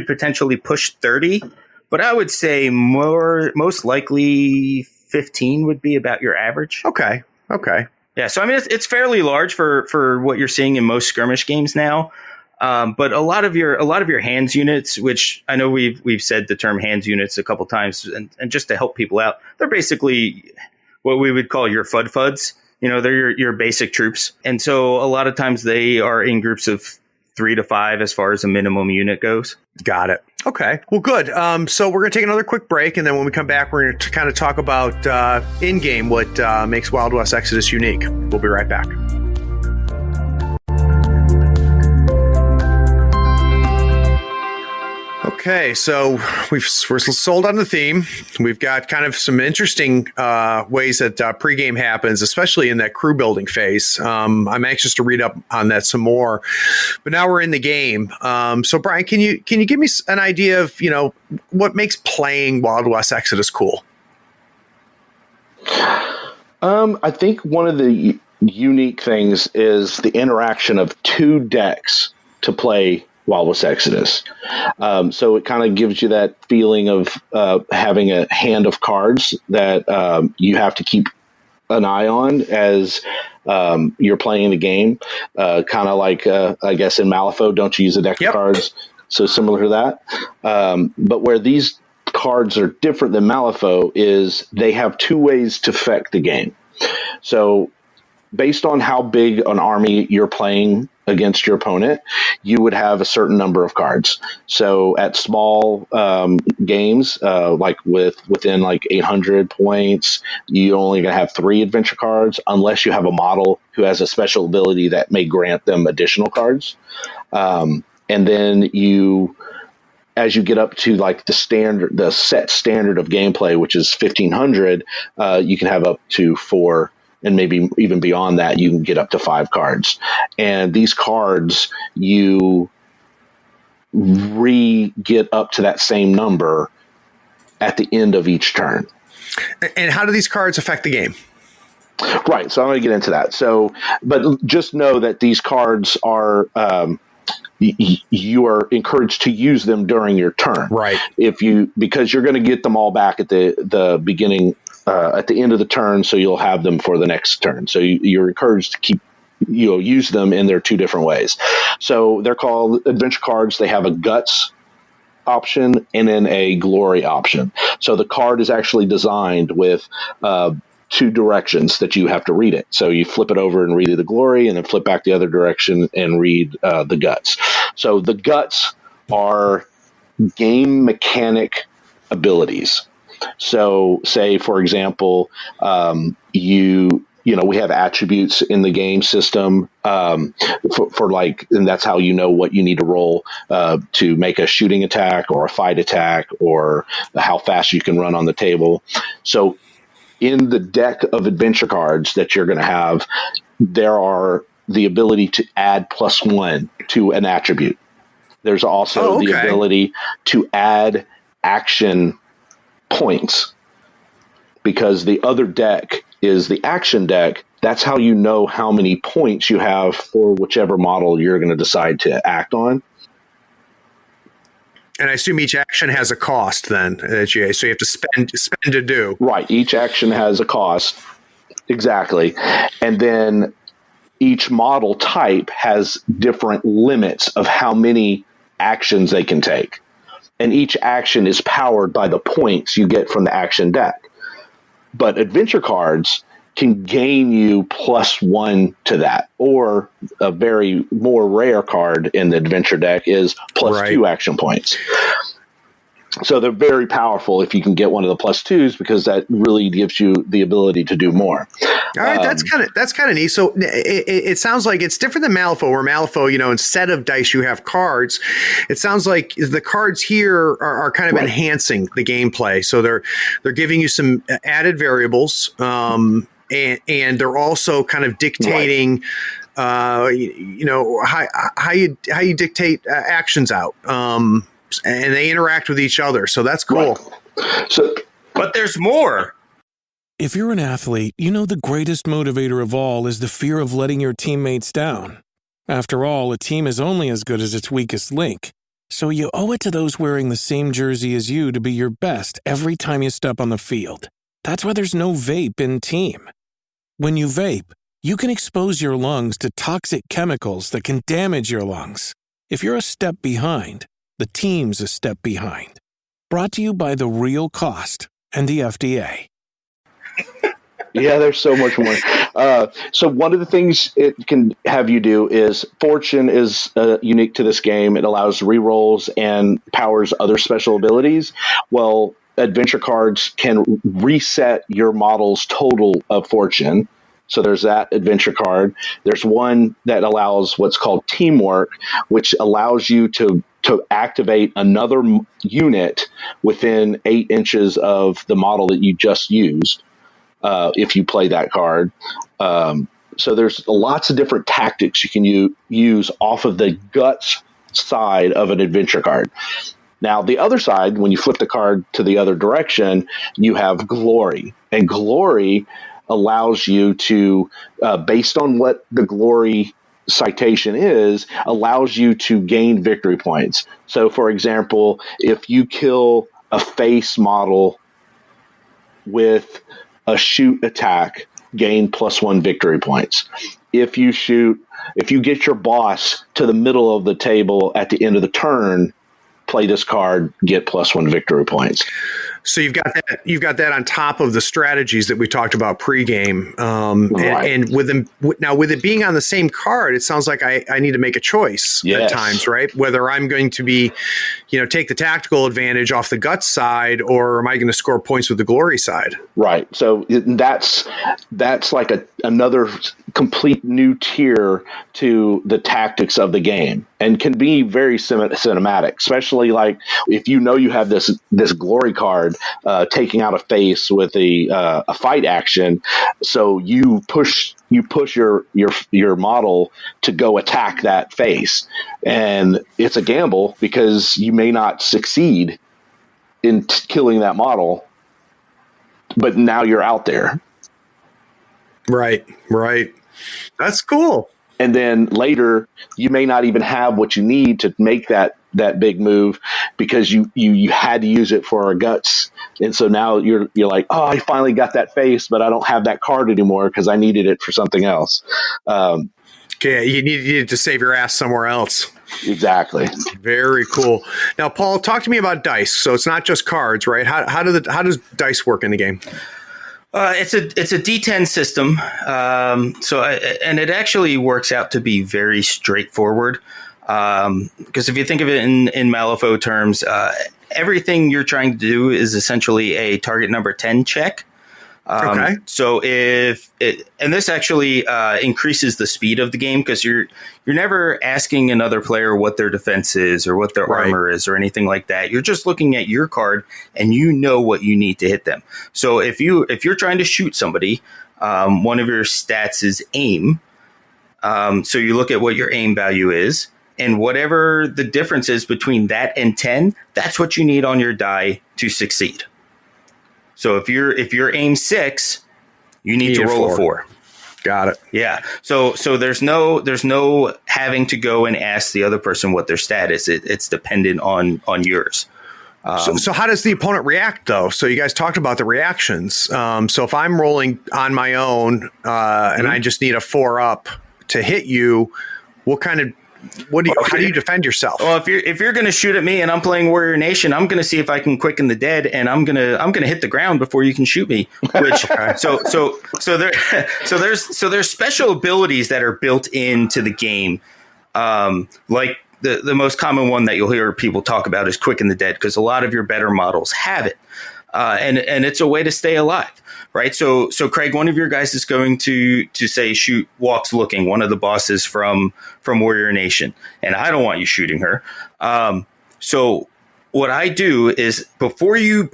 potentially push 30. But I would say most likely 15 would be about your average. Okay. Yeah. So, it's fairly large for what you're seeing in most skirmish games now. But a lot of your hands units, which I know we've said the term hands units a couple times, and just to help people out, they're basically what we would call your FUDs. They're your basic troops. And so a lot of times they are in groups of 3 to 5 as far as a minimum unit goes. Got it. Okay. Well, good. So we're going to take another quick break, and then when we come back, we're going to kind of talk about in-game what makes Wild West Exodus unique. We'll be right back. Okay, so we're sold on the theme. We've got kind of some interesting ways that pregame happens, especially in that crew building phase. I'm anxious to read up on that some more. But now we're in the game. So Brian, can you give me an idea of what makes playing Wild West Exodus cool? I think one of the unique things is the interaction of 2 decks to play Wild West Exodus. So it kind of gives you that feeling of having a hand of cards that you have to keep an eye on as you're playing the game. Kind of like, I guess, in Malifaux, don't you use a deck of cards? So similar to that. But where these cards are different than Malifaux is they have 2 ways to affect the game. So based on how big an army you're playing against your opponent, you would have a certain number of cards. So at small games, like within like 800 points, you only gonna have 3 adventure cards unless you have a model who has a special ability that may grant them additional cards. And then as you get up to like the set standard of gameplay, which is 1500, you can have up to 4. And maybe even beyond that, you can get up to 5 cards. And these cards, you get up to that same number at the end of each turn. And how do these cards affect the game? Right. So I'm going to get into that. So, but just know that these cards are, you are encouraged to use them during your turn. Right. Because you're going to get them all back at the beginning, at the end of the turn, so you'll have them for the next turn. So you're encouraged to keep, use them in their 2 different ways. So they're called adventure cards. They have a guts option and then a glory option. So the card is actually designed with 2 directions that you have to read it. So you flip it over and read the glory, and then flip back the other direction and read the guts. So the guts are game mechanic abilities. So say, for example, you we have attributes in the game system for like, and that's how you know what you need to roll to make a shooting attack or a fight attack or how fast you can run on the table. So in the deck of adventure cards that you're going to have, there are the ability to add +1 to an attribute. There's also the ability to add action points, because the other deck is the action deck. That's how you know how many points you have for whichever model you're going to decide to act on. And I assume each action has a cost then, so you have to spend to do. Right. Each action has a cost. Exactly. And then each model type has different limits of how many actions they can take. And each action is powered by the points you get from the action deck. But adventure cards can gain you +1 to that, or a very more rare card in the adventure deck is +2 action points. So they're very powerful if you can get one of the +2s, because that really gives you the ability to do more. All right, that's kind of neat. So it sounds like it's different than Malifaux, where Malifaux, instead of dice, you have cards. It sounds like the cards here are kind of enhancing the gameplay. So they're giving you some added variables, and they're also kind of dictating, how you dictate actions out. And they interact with each other. So that's cool. Right. But there's more. If you're an athlete, the greatest motivator of all is the fear of letting your teammates down. After all, a team is only as good as its weakest link. So you owe it to those wearing the same jersey as you to be your best every time you step on the field. That's why there's no vape in team. When you vape, you can expose your lungs to toxic chemicals that can damage your lungs. If you're a step behind, the team's a step behind. Brought to you by The Real Cost and the FDA. Yeah, there's so much more. So one of the things it can have you do is Fortune is unique to this game. It allows rerolls and powers other special abilities. Well, adventure cards can reset your model's total of Fortune. So there's that adventure card. There's one that allows what's called Teamwork, which allows you to activate another unit within 8 inches of the model that you just used, if you play that card. So there's lots of different tactics you can use off of the guts side of an adventure card. Now, the other side, when you flip the card to the other direction, you have Glory. And Glory allows you to, based on what the Glory citation is, allows you to gain victory points. So, for example, if you kill a face model with a shoot attack, gain +1 victory points. If you get your boss to the middle of the table at the end of the turn, play this card, get +1 victory points. So you've got that on top of the strategies that we talked about pregame, and with them now, with it being on the same card, it sounds like I need to make a choice at times, right? Whether I'm going to be, take the tactical advantage off the guts side, or am I going to score points with the glory side? Right. So that's like another complete new tier to the tactics of the game, and can be very cinematic, especially like if you have this glory card taking out a face with a fight action, so you push your model to go attack that face, and it's a gamble because you may not succeed in killing that model, but now you're out there. Right. That's cool. And then later, you may not even have what you need to make that big move, because you had to use it for our guts. And so now you're like, oh, I finally got that face, but I don't have that card anymore because I needed it for something else. Okay, you needed to save your ass somewhere else. Exactly. Very cool. Now, Paul, talk to me about dice. So it's not just cards, right? How does dice work in the game? It's a D10 system. And it actually works out to be very straightforward. Because if you think of it in Malifaux terms, everything you're trying to do is essentially a target number 10 check. Okay. So and this actually increases the speed of the game, because you're never asking another player what their defense is or what their armor is or anything like that. You're just looking at your card and you know what you need to hit them. So if you're trying to shoot somebody, one of your stats is aim. So you look at what your aim value is, and whatever the difference is between that and 10, that's what you need on your die to succeed. So if you're aim 6, you need to roll a 4. Got it. Yeah. So there's no having to go and ask the other person what their stat is. It's dependent on yours. So how does the opponent react, though? So you guys talked about the reactions. So if I'm rolling on my own and I just need a 4 up to hit you, how do you defend yourself? Well, if you're going to shoot at me and I'm playing Warrior Nation, I'm going to see if I can quicken the dead, and I'm going to hit the ground before you can shoot me. Which so there's special abilities that are built into the game, like the most common one that you'll hear people talk about is quicken the dead, because a lot of your better models have it, and it's a way to stay alive. Right. So Craig, one of your guys is going to say shoot Walks Looking, one of the bosses from Warrior Nation. And I don't want you shooting her. So what I do is before you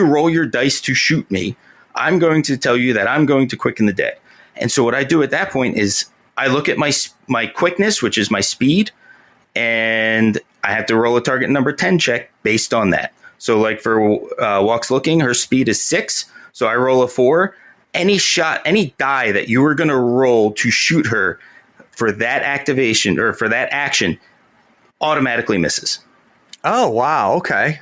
roll your dice to shoot me, I'm going to tell you that I'm going to quicken the dead. And so what I do at that point is I look at my quickness, which is my speed, and I have to roll a target number 10 check based on that. So like for Walks Looking, her speed is 6. So I roll a 4. Any die that you were going to roll to shoot her for that activation or for that action automatically misses. Oh, wow. Okay.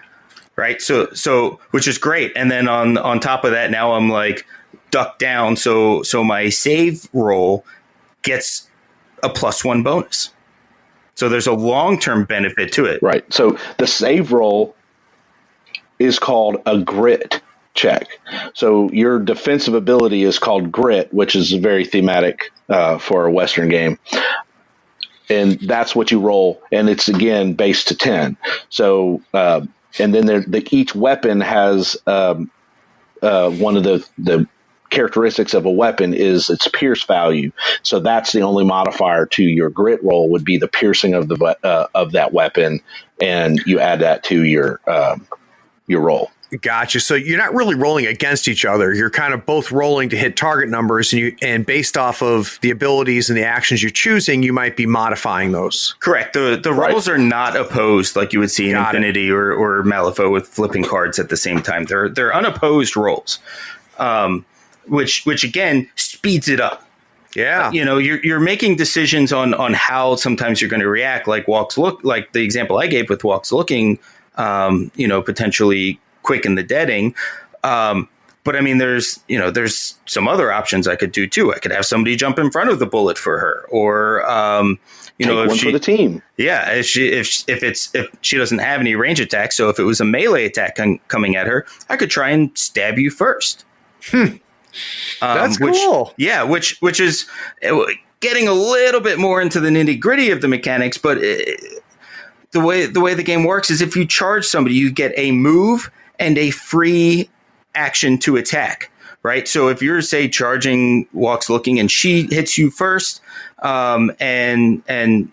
Right. So which is great. And then on top of that, now I'm like ducked down. So my save roll gets a +1 bonus. So there's a long-term benefit to it. Right. So the save roll is called a grit check. So your defensive ability is called grit, which is very thematic for a Western game. And that's what you roll. And it's, again, based to 10. So, and then each weapon has one of the characteristics of a weapon is its pierce value. So that's the only modifier to your grit roll would be the piercing of that weapon. And you add that to your roll. Gotcha. So you're not really rolling against each other. You're kind of both rolling to hit target numbers, and based off of the abilities and the actions you're choosing, you might be modifying those. Correct. The rolls are not opposed like you would see in Infinity or Malifaux with flipping cards at the same time. They're unopposed rolls, which again speeds it up. Yeah. You're making decisions on how sometimes you're going to react, like like the example I gave with Walks Looking, potentially quicken the deading. But I mean, there's some other options I could do too. I could have somebody jump in front of the bullet for her, or if for the team. Yeah, if she doesn't have any range attacks, so if it was a melee attack coming at her, I could try and stab you first. That's cool. Yeah, which is getting a little bit more into the nitty gritty of the mechanics, but the way the game works is if you charge somebody, you get a move and a free action to attack, right? So if you're, say, charging Walks Looking and she hits you first, and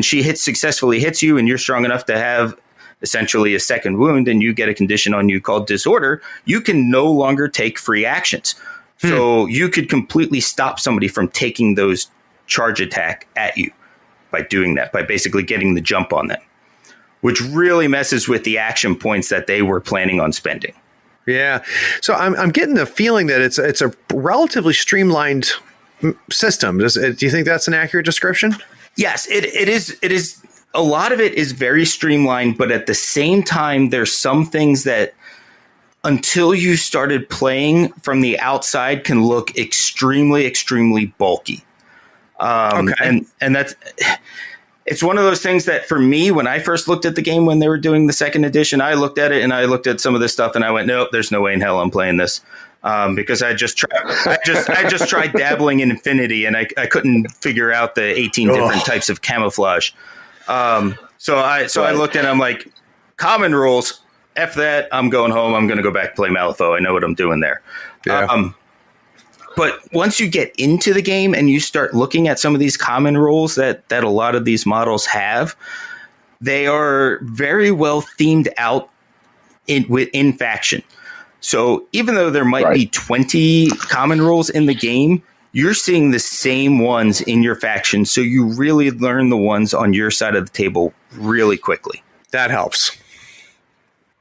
she successfully hits you, and you're strong enough to have essentially a second wound, and you get a condition on you called Disorder, you can no longer take free actions. So you could completely stop somebody from taking those charge attack at you by doing that, by basically getting the jump on them, which really messes with the action points that they were planning on spending. Yeah. So I'm getting the feeling that it's a relatively streamlined system. Do you think that's an accurate description? Yes, it is. A lot of it is very streamlined, but at the same time, there's some things that until you started playing from the outside can look extremely, extremely bulky. Okay. And that's, it's one of those things that for me, when I first looked at the game, when they were doing the second edition, I looked at it and I looked at some of this stuff and I went, nope, there's no way in hell I'm playing this. Because I just tried dabbling in Infinity and I couldn't figure out the 18 different types of camouflage. So I looked at it, I'm like, common rules, F that, I'm going home, I'm going to go back and play Malifaux. I know what I'm doing there. Yeah. But once you get into the game and you start looking at some of these common rules that a lot of these models have, they are very well themed out in faction. So even though there might be 20 common rules in the game, you're seeing the same ones in your faction. So you really learn the ones on your side of the table really quickly. That helps.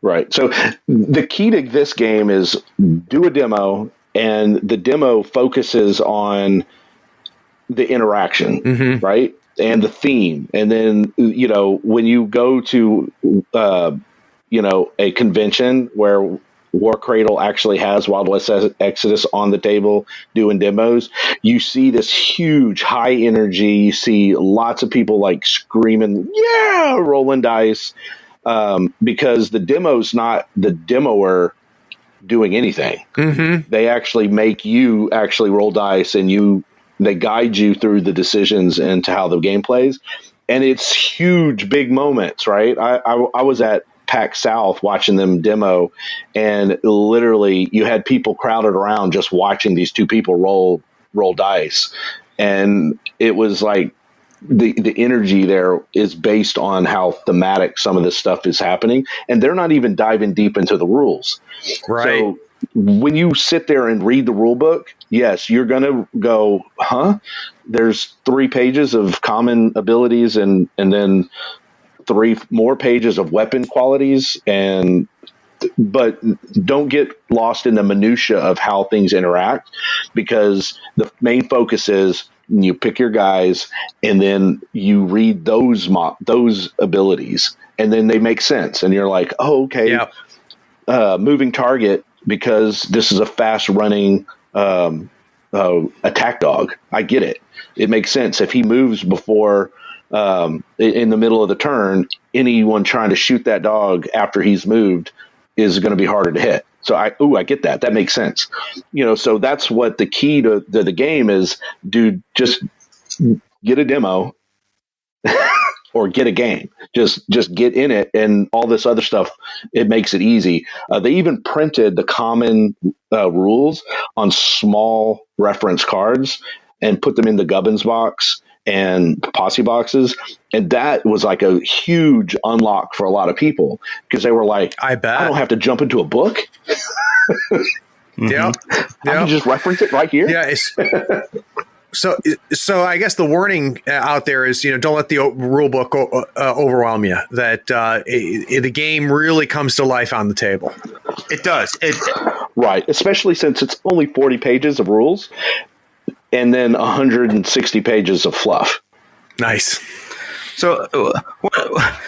Right. So the key to this game is do a demo, and the demo focuses on the interaction, right? And the theme. And then, when you go to, a convention where Warcradle actually has Wild West Exodus on the table doing demos, you see this huge high energy. You see lots of people like screaming, yeah, rolling dice, because the demo's not the demoer doing anything. They actually make you actually roll dice, and they guide you through the decisions into how the game plays. And it's huge, big moments, right? I was at PAX South watching them demo, and literally you had people crowded around just watching these two people roll dice. And it was like the energy there is based on how thematic some of this stuff is happening. And they're not even diving deep into the rules. Right. So when you sit there and read the rule book, yes, you're going to go, there's 3 pages of common abilities and then 3 more pages of weapon qualities, but don't get lost in the minutia of how things interact, because the main focus is you pick your guys and then you read those abilities, and then they make sense, and you're like, oh, okay. Yep. Moving target, because this is a fast running attack dog. I get it. It makes sense. If he moves before in the middle of the turn, anyone trying to shoot that dog after he's moved is going to be harder to hit. So I get that. That makes sense. So that's what the key to the game is. Dude, just get a demo or get a game. Just get in it, and all this other stuff, it makes it easy. They even printed the common rules on small reference cards and put them in the Gubbins box and Posse boxes. And that was like a huge unlock for a lot of people, because they were like, I don't have to jump into a book. Yeah. I can just reference it right here. Yeah. So I guess the warning out there is, don't let the rule book overwhelm you. That the game really comes to life on the table. It does. Right. Especially since it's only 40 pages of rules and then 160 pages of fluff. Nice. So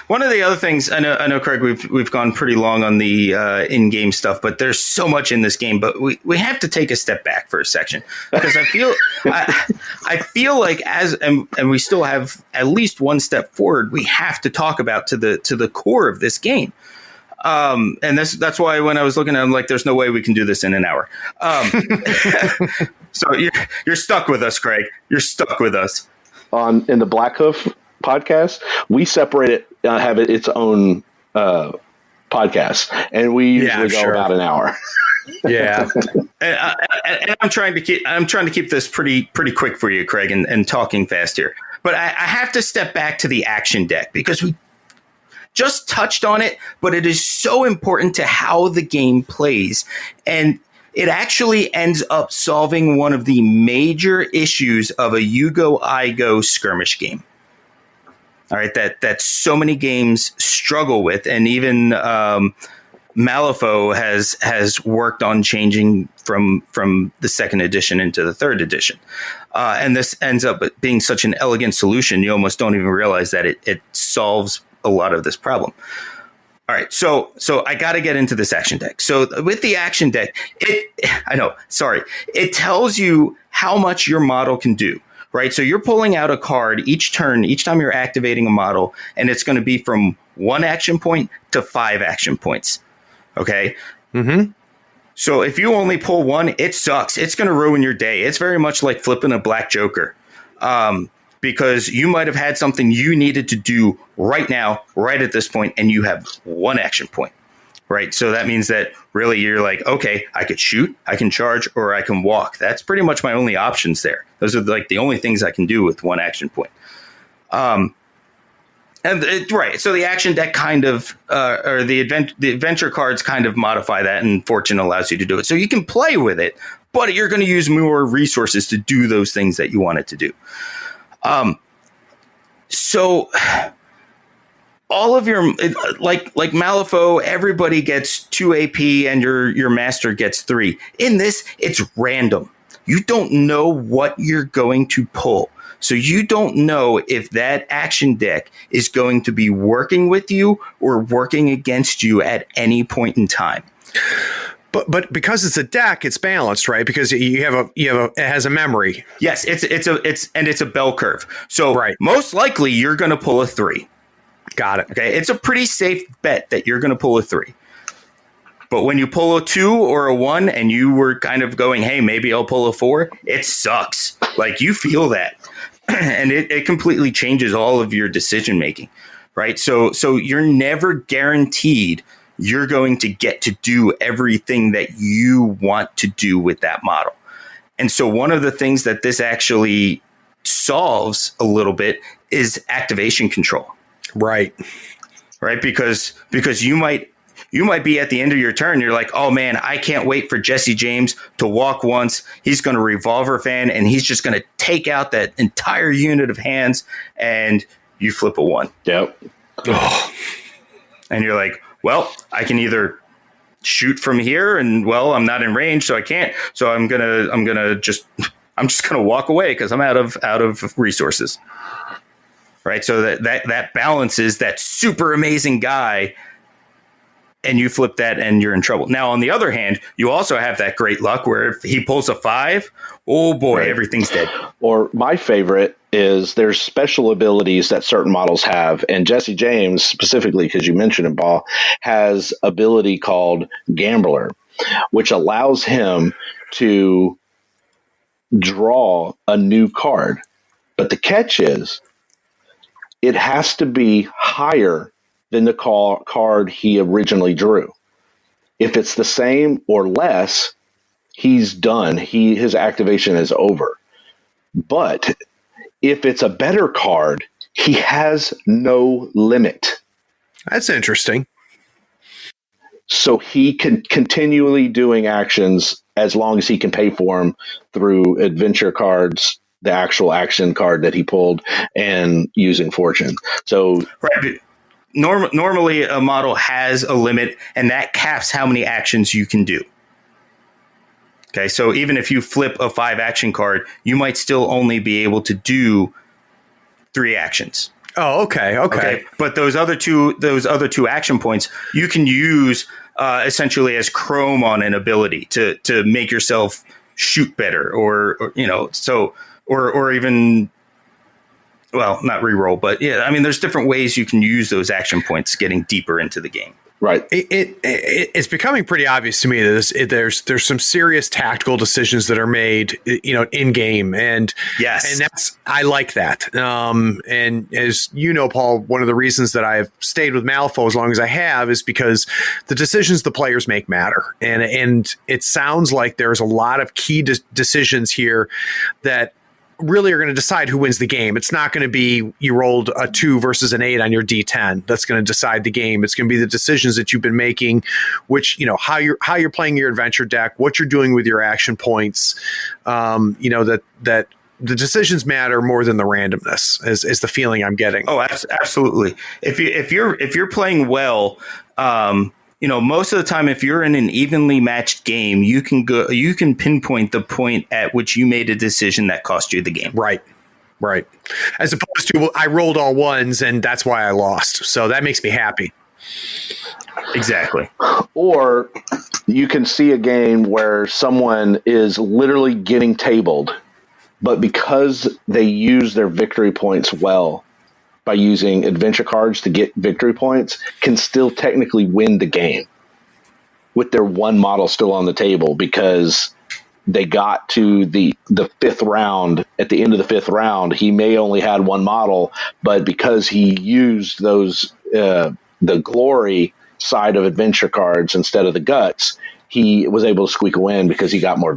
one of the other things, I know, Craig, we've gone pretty long on the in-game stuff, but there's so much in this game. But we have to take a step back for a section, because I feel like and we still have at least one step forward. We have to talk about to the core of this game. And that's why when I was looking at it, I'm like, there's no way we can do this in an hour. So you're stuck with us, Craig. You're stuck with us. In the Black Hoof podcast, we separate it, have it its own podcast, and we usually go about an hour. Yeah. And I'm trying to keep this pretty quick for you, Craig, and talking fast here. But I have to step back to the action deck, because we just touched on it, but it is so important to how the game plays. And it actually ends up solving one of the major issues of a you go, I go skirmish game. All right, that so many games struggle with, and even Malifaux has worked on changing from the 2nd edition into the 3rd edition. And this ends up being such an elegant solution, you almost don't even realize that it solves a lot of this problem. All right, so I got to get into this action deck. So with the action deck, it tells you how much your model can do, right? So you're pulling out a card each turn, each time you're activating a model, and it's going to be from 1 action point to 5 action points, okay? Mm-hmm. So if you only pull 1, it sucks. It's going to ruin your day. It's very much like flipping a black joker. Because you might have had something you needed to do right now, right at this point, and you have 1 action point, right? So that means that really you're like, okay, I could shoot, I can charge, or I can walk. That's pretty much my only options there. Those are like the only things I can do with one action point. Right. So the action deck kind of, or the adventure cards kind of modify that, and Fortune allows you to do it. So you can play with it, but you're going to use more resources to do those things that you want it to do. So all of your, like Malifaux, everybody gets 2 AP and your master gets 3. In this, it's random. You don't know what you're going to pull. So you don't know if that action deck is going to be working with you or working against you at any point in time. But because it's a deck, it's balanced, right? Because it has a memory. Yes, it's a bell curve. So most likely you're going to pull a 3. Got it. Okay, it's a pretty safe bet that you're going to pull a 3. But when you pull a 2 or a 1 and you were kind of going, hey, maybe I'll pull a 4, it sucks. Like, you feel that. And it completely changes all of your decision making, right? So you're never guaranteed you're going to get to do everything that you want to do with that model. And so one of the things that this actually solves a little bit is activation control. Right. Because you might be at the end of your turn. You're like, oh, man, I can't wait for Jesse James to walk once. He's going to revolver fan, and he's just going to take out that entire unit of hands, and you flip a 1. Yep. Oh. And you're like, well, I can either shoot from here, and, well, I'm not in range, so I can't. So I'm just gonna walk away because I'm out of resources. Right. So that balances that super amazing guy. And you flip that and you're in trouble. Now, on the other hand, you also have that great luck where if he pulls a 5, oh boy, everything's dead. Or my favorite is there's special abilities that certain models have. And Jesse James, specifically, because you mentioned him, Paul, has ability called Gambler, which allows him to draw a new card. But the catch is it has to be higher than the card he originally drew. If it's the same or less, he's done. His activation is over. But if it's a better card, he has no limit. That's interesting. So he can continually doing actions as long as he can pay for them through adventure cards, the actual action card that he pulled, and using Fortune. So right. Normally, a model has a limit, and that caps how many actions you can do. Okay, so even if you flip a 5 action card, you might still only be able to do 3 actions. Oh, okay. But those other two action points you can use essentially as chrome on an ability to make yourself shoot better, or even. Well, not reroll, but yeah, I mean, there's different ways you can use those action points getting deeper into the game. Right. It's becoming pretty obvious to me that there's some serious tactical decisions that are made, in game, and yes, and I like that. And as you know, Paul, one of the reasons that I've stayed with Malifaux as long as I have is because the decisions the players make matter, and it sounds like there's a lot of key decisions here that really are going to decide who wins the game. It's not going to be you rolled a 2 versus an 8 on your D10 that's going to decide the game. It's going to be the decisions that you've been making, which, how you're playing your adventure deck, what you're doing with your action points. That the decisions matter more than the randomness is the feeling I'm getting. Oh, absolutely. If you're playing well, most of the time, if you're in an evenly matched game, you can pinpoint the point at which you made a decision that cost you the game. Right. As opposed to, I rolled all 1s and that's why I lost. So that makes me happy. Exactly. Or you can see a game where someone is literally getting tabled, but because they use their victory points well, by using adventure cards to get victory points, can still technically win the game with their 1 model still on the table because they got to the 5th round. At the end of the 5th round, he may only had 1 model, but because he used those the glory side of adventure cards instead of the guts, he was able to squeak a win because he got more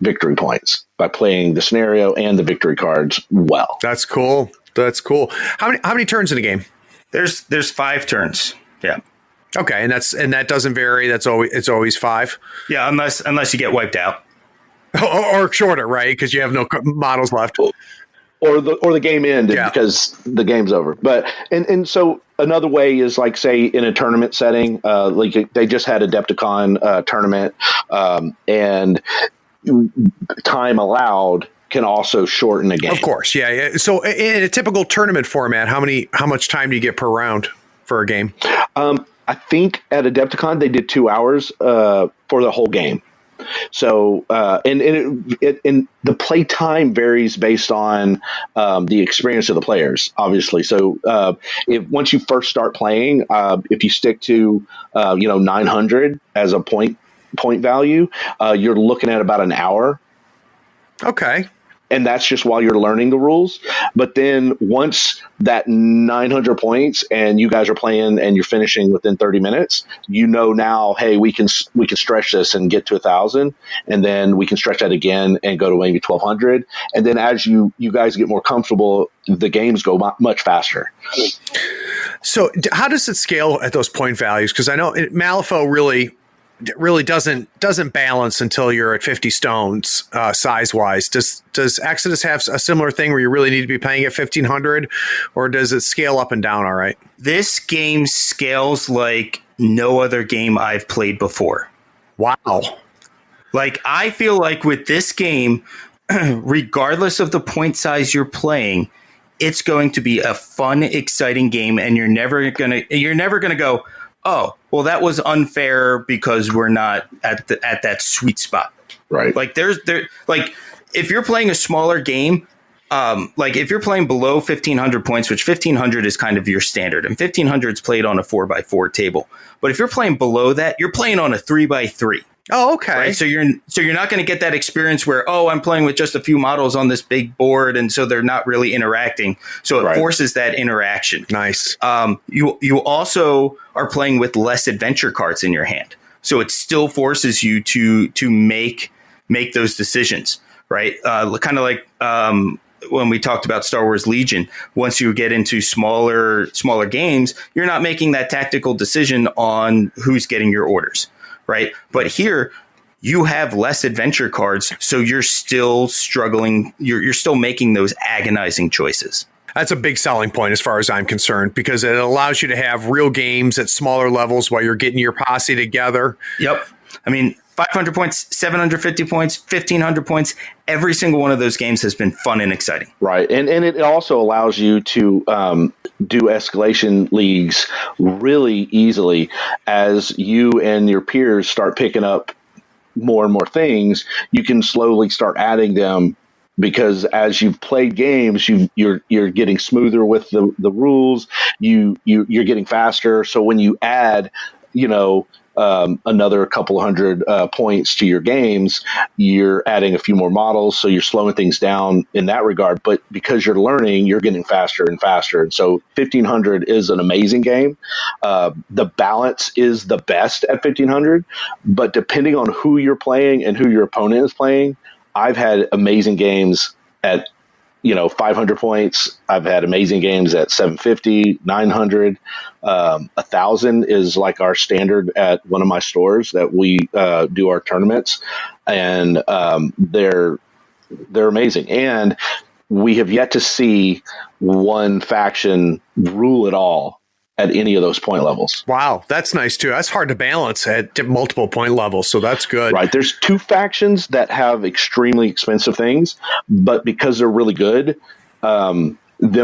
victory points by playing the scenario and the victory cards well. That's cool. How many turns in a game? There's 5 turns. Yeah. Okay, and that doesn't vary. It's always 5. Yeah, unless you get wiped out. Or shorter, right? Because you have no models left. Or the game ended because the game's over. But and so another way is like, say, in a tournament setting, like they just had Adepticon tournament, and time allowed can also shorten a game. Of course, yeah. So in a typical tournament format, how much time do you get per round for a game? I think at Adepticon they did 2 hours for the whole game. So and the play time varies based on the experience of the players, obviously. So once you first start playing, if you stick to 900 as a point value, you're looking at about an hour. Okay. And that's just while you're learning the rules. But then once that 900 points and you guys are playing and you're finishing within 30 minutes, now, hey, we can stretch this and get to 1,000, and then we can stretch that again and go to maybe 1,200. And then as you guys get more comfortable, the games go much faster. So how does it scale at those point values? Because I know Malifaux really doesn't balance until you're at 50 stones size wise. Does Exodus have a similar thing where you really need to be playing at 1,500, or does it scale up and down all right? This game scales like no other game I've played before. Wow. Like, I feel like with this game, regardless of the point size you're playing, it's going to be a fun, exciting game, and you're never gonna go, oh, well, that was unfair because we're not at that sweet spot. Right. Like if you're playing a smaller game, like if you're playing below 1,500 points, which 1,500 is kind of your standard, and 1,500 is played on a 4x4 table. But if you're playing below that, you're playing on a 3x3. Oh, okay. Right? So you're not going to get that experience where, I'm playing with just a few models on this big board, and so they're not really interacting. So it forces that interaction. Nice. You also are playing with less adventure cards in your hand, so it still forces you to make those decisions, right? Kind of like when we talked about Star Wars Legion. Once you get into smaller games, you're not making that tactical decision on who's getting your orders. Right. But here you have less adventure cards, so you're still struggling. You're still making those agonizing choices. That's a big selling point as far as I'm concerned, because it allows you to have real games at smaller levels while you're getting your posse together. Yep. I mean, 500 points, 750 points, 1,500 points. Every single one of those games has been fun and exciting. Right. And it also allows you to do escalation leagues really easily as you and your peers start picking up more and more things. You can slowly start adding them, because as you've played games, you're getting smoother with the rules. You're getting faster. So when you add, another couple hundred points to your games, you're adding a few more models, so you're slowing things down in that regard. But because you're learning, you're getting faster and faster. And so 1,500 is an amazing game. The balance is the best at 1,500, but depending on who you're playing and who your opponent is playing, I've had amazing games at 500 points. I've had amazing games at 750, 900, 1,000 is like our standard at one of my stores that we do our tournaments, and they're amazing. And we have yet to see one faction rule it all at any of those point levels. Wow, that's nice too. That's hard to balance at multiple point levels, so that's good. Right. There's 2 factions that have extremely expensive things, but because they're really good, them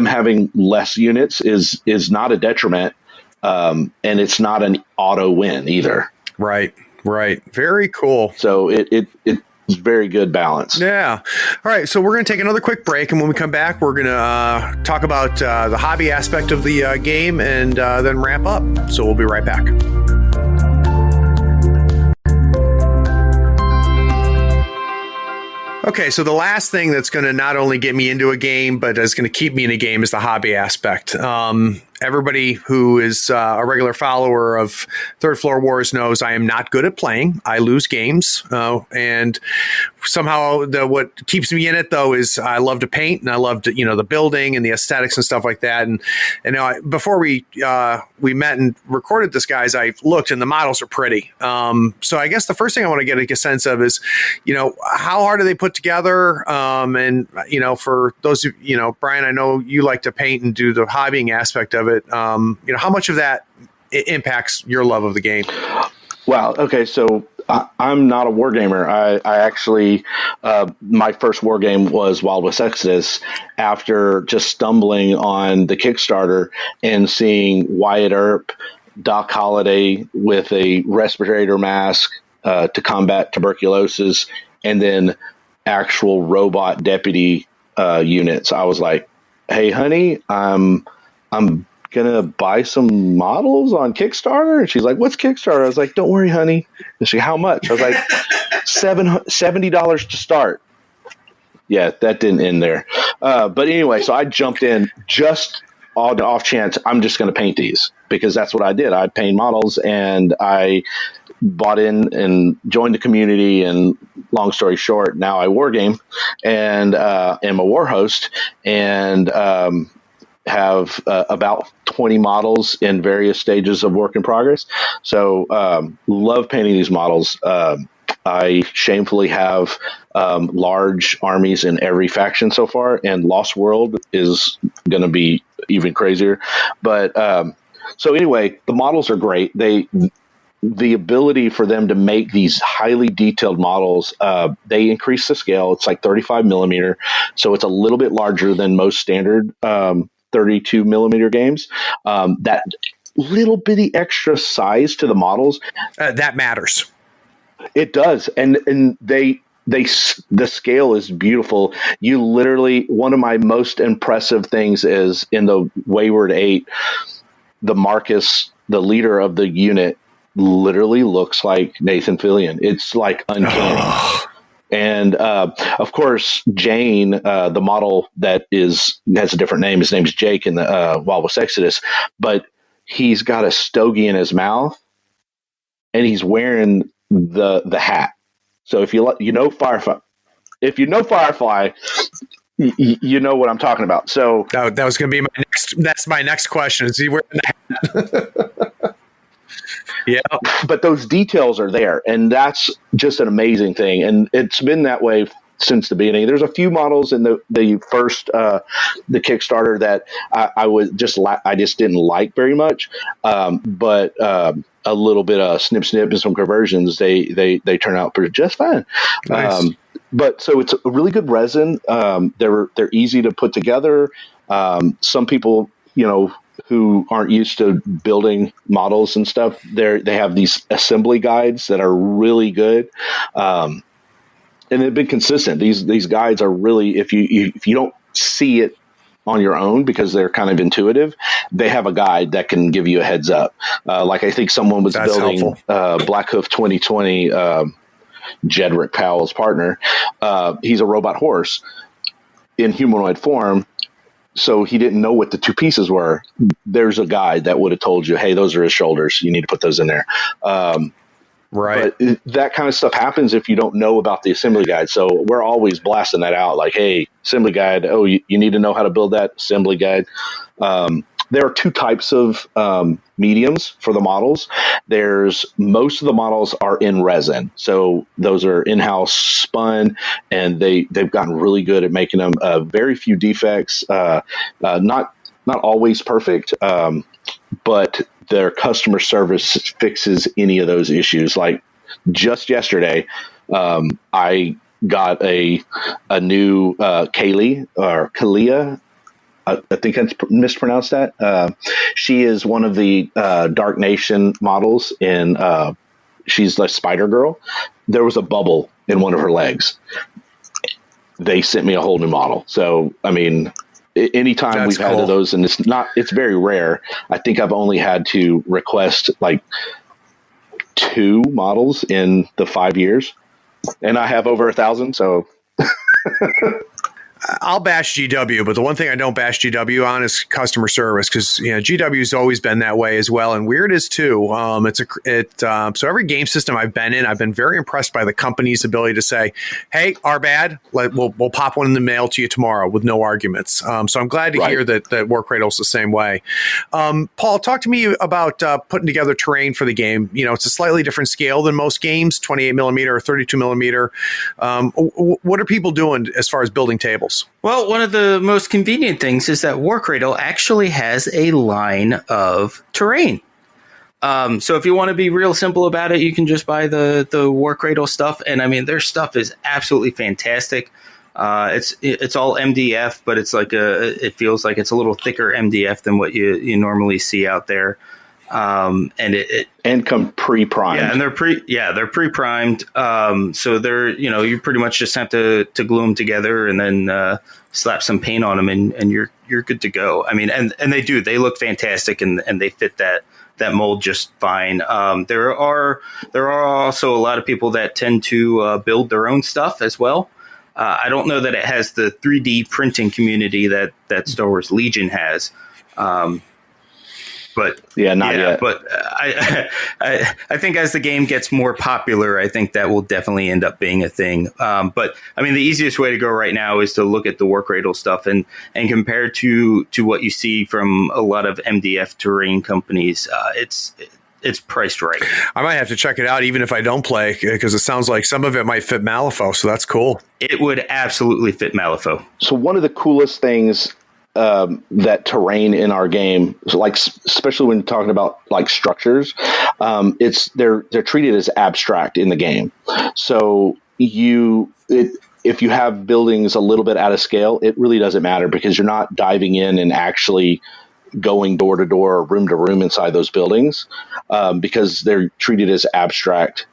having less units is not a detriment, and it's not an auto win either. Right. Very cool. So it's very good balance. Yeah. All right. So we're going to take another quick break. And when we come back, we're going to talk about the hobby aspect of the game and then wrap up. So we'll be right back. Okay, so the last thing that's going to not only get me into a game, but is going to keep me in a game is the hobby aspect. everybody who is a regular follower of Third Floor Wars knows I am not good at playing. I lose games, and somehow what keeps me in it though is I love to paint, and I love to, the building and the aesthetics and stuff like that. And before we met and recorded this, guys, I looked and the models are pretty. So I guess the first thing I want to get a sense of is, how hard are they put together? And for those of Brian, I know you like to paint and do the hobbying aspect of it. How much of that impacts your love of the game? Wow. Okay. So I'm not a wargamer. I actually, my first wargame was Wild West Exodus after just stumbling on the Kickstarter and seeing Wyatt Earp, Doc Holliday with a respirator mask to combat tuberculosis, and then actual robot deputy units. I was like, "Hey, honey, I'm gonna buy some models on Kickstarter." And she's like, "What's Kickstarter?" I was like, "Don't worry, honey." And she, "How much?" I was like, $70 to start. Yeah, that didn't end there. But anyway, so I jumped in just on the off chance I'm just going to paint these, because that's what I did. I paint models, and I bought in and joined the community. And long story short, now I wargame and am a war host, and have about 20 models in various stages of work in progress. So love painting these models. I shamefully have large armies in every faction so far, and Lost World is going to be even crazier. But so anyway, the models are great. The ability for them to make these highly detailed models, they increase the scale. It's like 35 millimeter. So it's a little bit larger than most standard 32 millimeter games. That little bitty extra size to the models, that matters. It does. And the scale is beautiful. You literally, one of my most impressive things is in the Wayward 8, the Marcus, the leader of the unit, literally looks like Nathan Fillion. It's like uncanny. And of course, Jane, the model that has a different name. His name's Jake in the Wild West Exodus, but he's got a stogie in his mouth, and he's wearing the hat. So if Firefly, you know what I'm talking about. So that was going to be my next. That's my next question. Is he wearing the hat? Yeah, but those details are there, and that's just an amazing thing. And it's been that way since the beginning. There's a few models in the first the Kickstarter that I just didn't like very much, but a little bit of snip and some conversions, they turn out just fine. Nice. But so it's a really good resin. They're easy to put together. Some people, who aren't used to building models and stuff, they have these assembly guides that are really good. And they've been consistent. These guides are really, if you don't see it on your own because they're kind of intuitive, they have a guide that can give you a heads up. Like I think someone was building Black Hoof 2020, Jedrick Powell's partner. He's a robot horse in humanoid form. So he didn't know what the two pieces were. There's a guide that would have told you, hey, those are his shoulders. You need to put those in there. Right. But that kind of stuff happens if you don't know about the assembly guide. So we're always blasting that out like, hey, assembly guide. Oh, you need to know how to build that assembly guide. There are two types of mediums for the models. Most of the models are in resin. So those are in-house spun, and they've gotten really good at making them very few defects, not always perfect, but their customer service fixes any of those issues. Like just yesterday, I got a new Kaylee or Kalia. I think I mispronounced that. She is one of the Dark Nation models in she's the Spider Girl. There was a bubble in one of her legs. They sent me a whole new model. So, I mean, anytime we've had those, and it's very rare. I think I've only had to request like 2 models in the 5 years, and I have over 1,000. So I'll bash GW, but the one thing I don't bash GW on is customer service, because GW has always been that way as well, and Weird is too. So every game system I've been in, I've been very impressed by the company's ability to say, "Hey, our bad. We'll pop one in the mail to you tomorrow with no arguments." So I'm glad to hear that Warcradle's the same way. Paul, talk to me about putting together terrain for the game. It's a slightly different scale than most games, 28 millimeter or 32 millimeter. What are people doing as far as building tables? Well, one of the most convenient things is that Warcradle actually has a line of terrain. So if you want to be real simple about it, you can just buy the Warcradle stuff. And I mean, their stuff is absolutely fantastic. It's all MDF, but it's it feels like it's a little thicker MDF than what you normally see out there. And come pre-primed. Yeah, and they're pre-primed. So they're, you pretty much just have to glue them together and then slap some paint on them, and you're good to go. I mean, and they look fantastic, and they fit that mold just fine. There are also a lot of people that tend to build their own stuff as well. I don't know that it has the 3D printing community that Star Wars Legion has. But not yet. But I think as the game gets more popular, I think that will definitely end up being a thing. But I mean, the easiest way to go right now is to look at the Warcradle stuff and compare to what you see from a lot of MDF terrain companies. It's priced right. I might have to check it out, even if I don't play, because it sounds like some of it might fit Malifaux. So that's cool. It would absolutely fit Malifaux. So one of the coolest things that terrain in our game, especially when talking about structures, they're treated as abstract in the game. So if you have buildings a little bit out of scale, it really doesn't matter, because you're not diving in and actually going door to door or room to room inside those buildings, because they're treated as abstract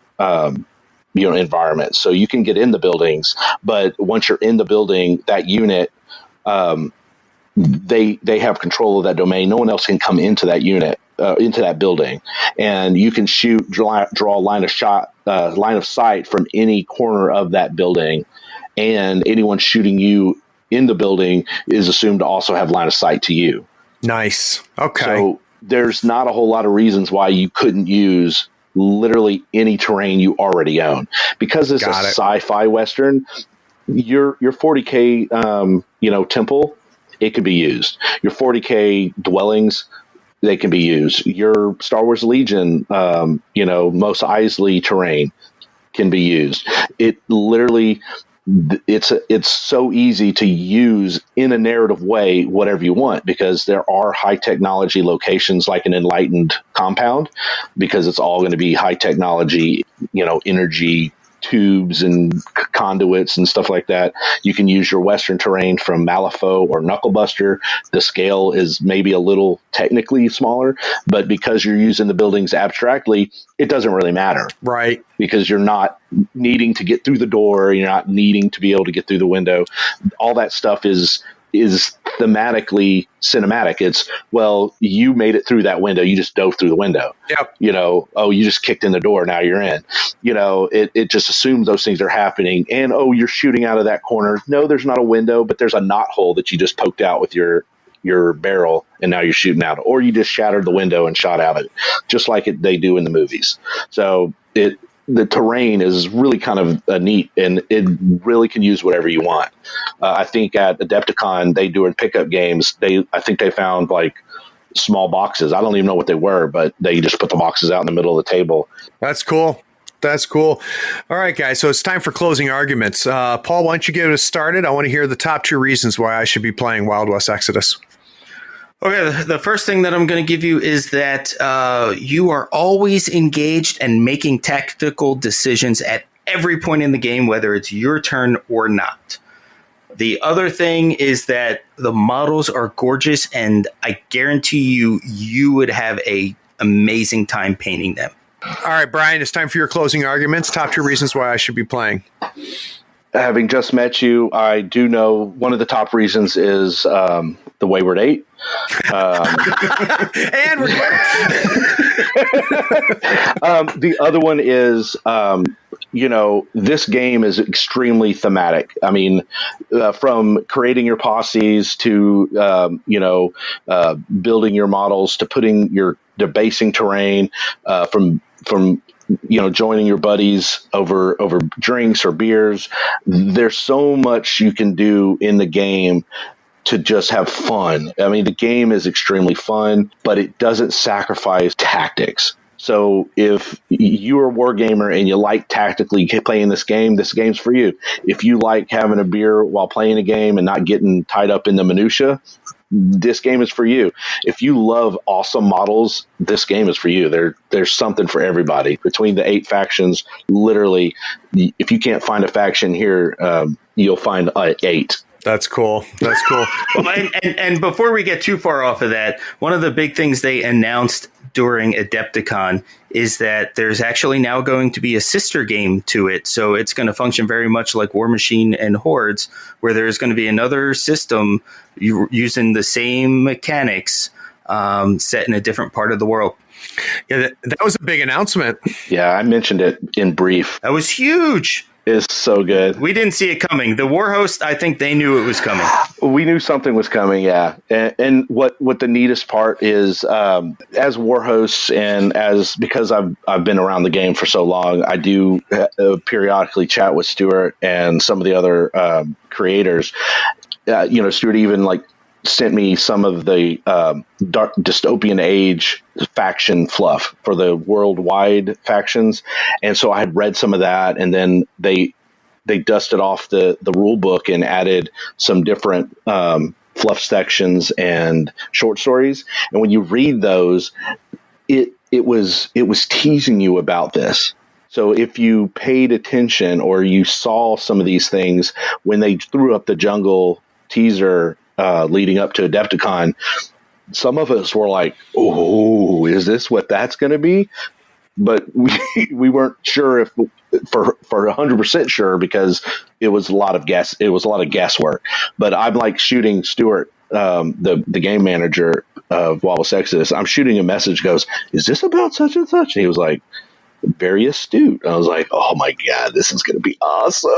environments. So you can get in the buildings, but once you're in the building, that unit, they have control of that domain. No one else can come into that unit, into that building, and you can draw a line of sight from any corner of that building, and anyone shooting you in the building is assumed to also have line of sight to you. Nice. Okay. So there's not a whole lot of reasons why you couldn't use literally any terrain you already own, because it's a sci-fi Western. Your 40K, temple, it could be used. Your 40K dwellings, they can be used. Your Star Wars Legion, Mos Eisley terrain can be used. It literally, it's so easy to use in a narrative way, whatever you want, because there are high technology locations like an Enlightened compound, because it's all going to be high technology, energy tubes and conduits and stuff like that. You can use your Western terrain from Malifaux or Knucklebuster. The scale is maybe a little technically smaller, but because you're using the buildings abstractly, it doesn't really matter. Right. Because you're not needing to get through the door. You're not needing to be able to get through the window. All that stuff is thematically cinematic. It's, well, you made it through that window. You just dove through the window. Yep. You just kicked in the door. Now you're in. It just assumes those things are happening. And, you're shooting out of that corner. No, there's not a window, but there's a knot hole that you just poked out with your barrel, and now you're shooting out. Or you just shattered the window and shot out of it, just like they do in the movies. So the terrain is really kind of neat, and it really can use whatever you want. I think at Adepticon, they do in pickup games, I think they found small boxes. I don't even know what they were, but they just put the boxes out in the middle of the table. That's cool. All right, guys. So it's time for closing arguments. Paul, why don't you get us started? I want to hear the top 2 reasons why I should be playing Wild West Exodus. Okay, the first thing that I'm going to give you is that you are always engaged and making tactical decisions at every point in the game, whether it's your turn or not. The other thing is that the models are gorgeous, and I guarantee you would have an amazing time painting them. All right, Brian, it's time for your closing arguments. Top 2 reasons why I should be playing. Having just met you, I do know one of the top reasons is the Wayward 8. And we're the other one is this game is extremely thematic. I mean, from creating your posses to, building your models to putting your debasing terrain, from joining your buddies over drinks or beers. There's so much you can do in the game to just have fun. I mean, the game is extremely fun, but it doesn't sacrifice tactics. So if you're a wargamer and you like tactically playing this game's for you. If you like having a beer while playing a game and not getting tied up in the minutia, this game is for you. If you love awesome models, this game is for you. There's something for everybody. Between the 8 factions, literally, if you can't find a faction here, you'll find 8. That's cool. Well, and before we get too far off of that, one of the big things they announced during Adepticon is that there's actually now going to be a sister game to it. So it's going to function very much like War Machine and Hordes, where there's going to be another system using the same mechanics set in a different part of the world. Yeah, that was a big announcement. Yeah, I mentioned it in brief. That was huge. It's so good. We didn't see it coming. The war host, I think they knew it was coming. We knew something was coming, yeah. And what the neatest part is, as war hosts and because I've been around the game for so long, I do periodically chat with Stuart and some of the other creators. Stuart even sent me some of the dark dystopian age faction fluff for the worldwide factions, and so I had read some of that, and then they dusted off the rule book and added some different fluff sections and short stories. And when you read those, it was teasing you about this. So if you paid attention or you saw some of these things when they threw up the jungle teaser leading up to Adepticon, some of us were like, "Oh, is this what that's going to be?" But we weren't sure if for 100% sure, because it was a lot of guesswork. But I'm like shooting Stuart, the game manager of Wallace Exodus. I'm shooting a message. Goes, "Is this about such and such?" And he was like, "Very astute." And I was like, "Oh my God, this is going to be awesome."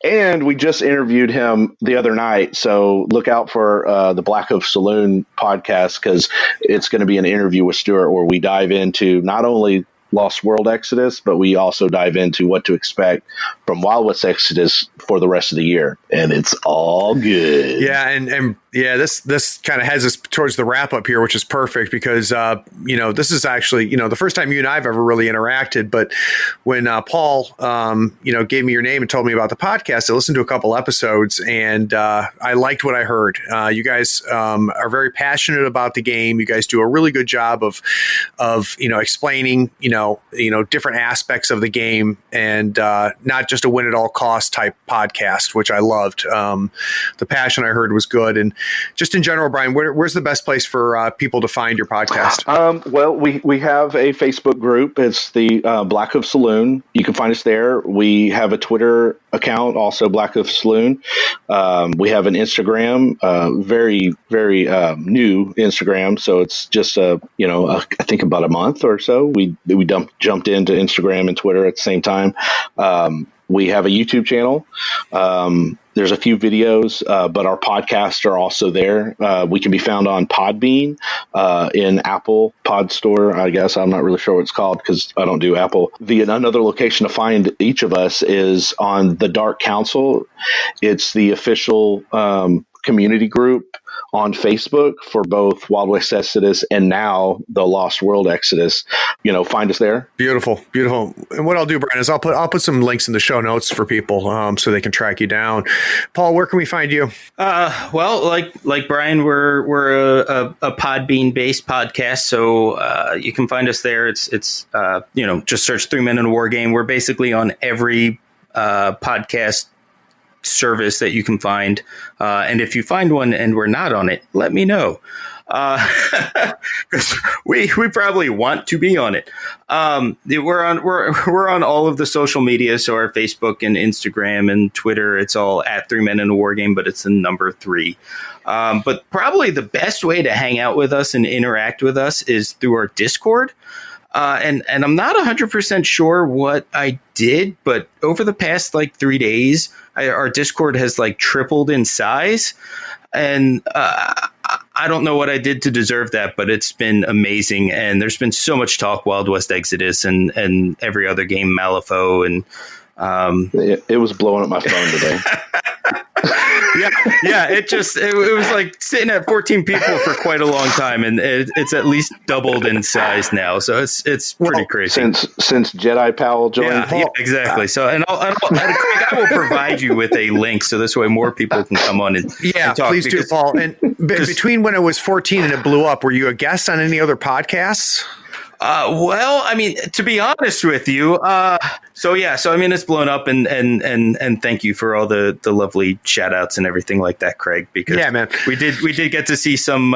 And we just interviewed him the other night, so look out for the Black Hoof Saloon podcast, because it's going to be an interview with Stuart where we dive into not only Lost World Exodus, but we also dive into what to expect from Wild West Exodus for the rest of the year, and it's all good. Yeah, and this kind of has us towards the wrap up here, which is perfect because this is actually the first time you and I have ever really interacted. But when Paul gave me your name and told me about the podcast, I listened to a couple episodes and I liked what I heard. You guys are very passionate about the game. You guys do a really good job of explaining different aspects of the game, and not just a win at all cost type podcast, which I loved. The passion I heard was good. And just in general, Brian, where's the best place for people to find your podcast? Well, we have a Facebook group. It's the Black Hoof Saloon. You can find us there. We have a Twitter account, also Black Hoof Saloon. We have an Instagram, very, very new Instagram. So it's just, I think about a month or so. We jumped into Instagram and Twitter at the same time. We have a YouTube channel. There's a few videos, but our podcasts are also there. We can be found on Podbean, in Apple Pod Store, I guess. I'm not really sure what it's called because I don't do Apple. Another location to find each of us is on the Dark Council. It's the official community group on Facebook for both Wild West Exodus and now the Lost World Exodus. Find us there. Beautiful. And what I'll do, Brian, is I'll put some links in the show notes for people so they can track you down. Paul, where can we find you? Well, like Brian, we're a Podbean based podcast, so you can find us there. It's just search 3 Men in a War Game. We're basically on every podcast service that you can find, and if you find one and we're not on it, let me know, because we probably want to be on it. We're on all of the social media, so our Facebook and Instagram and Twitter, it's all at 3 Men in a War Game, but it's the number 3. But probably the best way to hang out with us and interact with us is through our Discord. and I'm not 100% sure what I did, but over the past like 3 days, our Discord has like tripled in size, and I don't know what I did to deserve that, but it's been amazing. And there's been so much talk, Wild West Exodus and every other game, Malifaux, and it was blowing up my phone today. yeah. It was like sitting at 14 people for quite a long time, and it's at least doubled in size now. So it's pretty crazy since Jedi Powell joined. Yeah, exactly. So Craig, I will provide you with a link so this way more people can come on and talk. Please do, Paul. And between when it was 14 and it blew up, were you a guest on any other podcasts? Well, I mean, to be honest with you, so I mean, it's blown up, and thank you for all the lovely shout outs and everything like that, Craig, because man, we did get to see some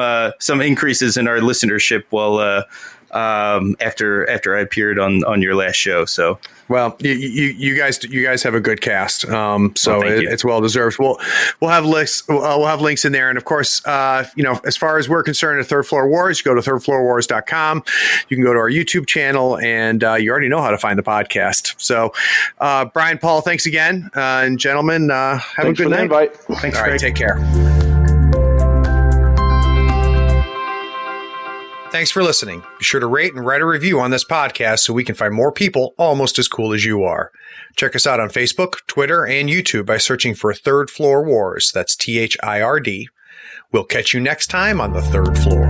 increases in our listenership while after I appeared on your last show. So, well, you guys have a good cast. It's well deserved. We'll have links. We'll have links in there. And of course, as far as we're concerned at Third Floor Wars, you go to thirdfloorwars.com. You can go to our YouTube channel, and you already know how to find the podcast. So, Brian, Paul, thanks again. And gentlemen, have a good night. Invite. Thanks, all right, take care. Thanks for listening. Be sure to rate and write a review on this podcast so we can find more people almost as cool as you are. Check us out on Facebook, Twitter, and YouTube by searching for Third Floor Wars. That's THIRD. We'll catch you next time on the Third Floor.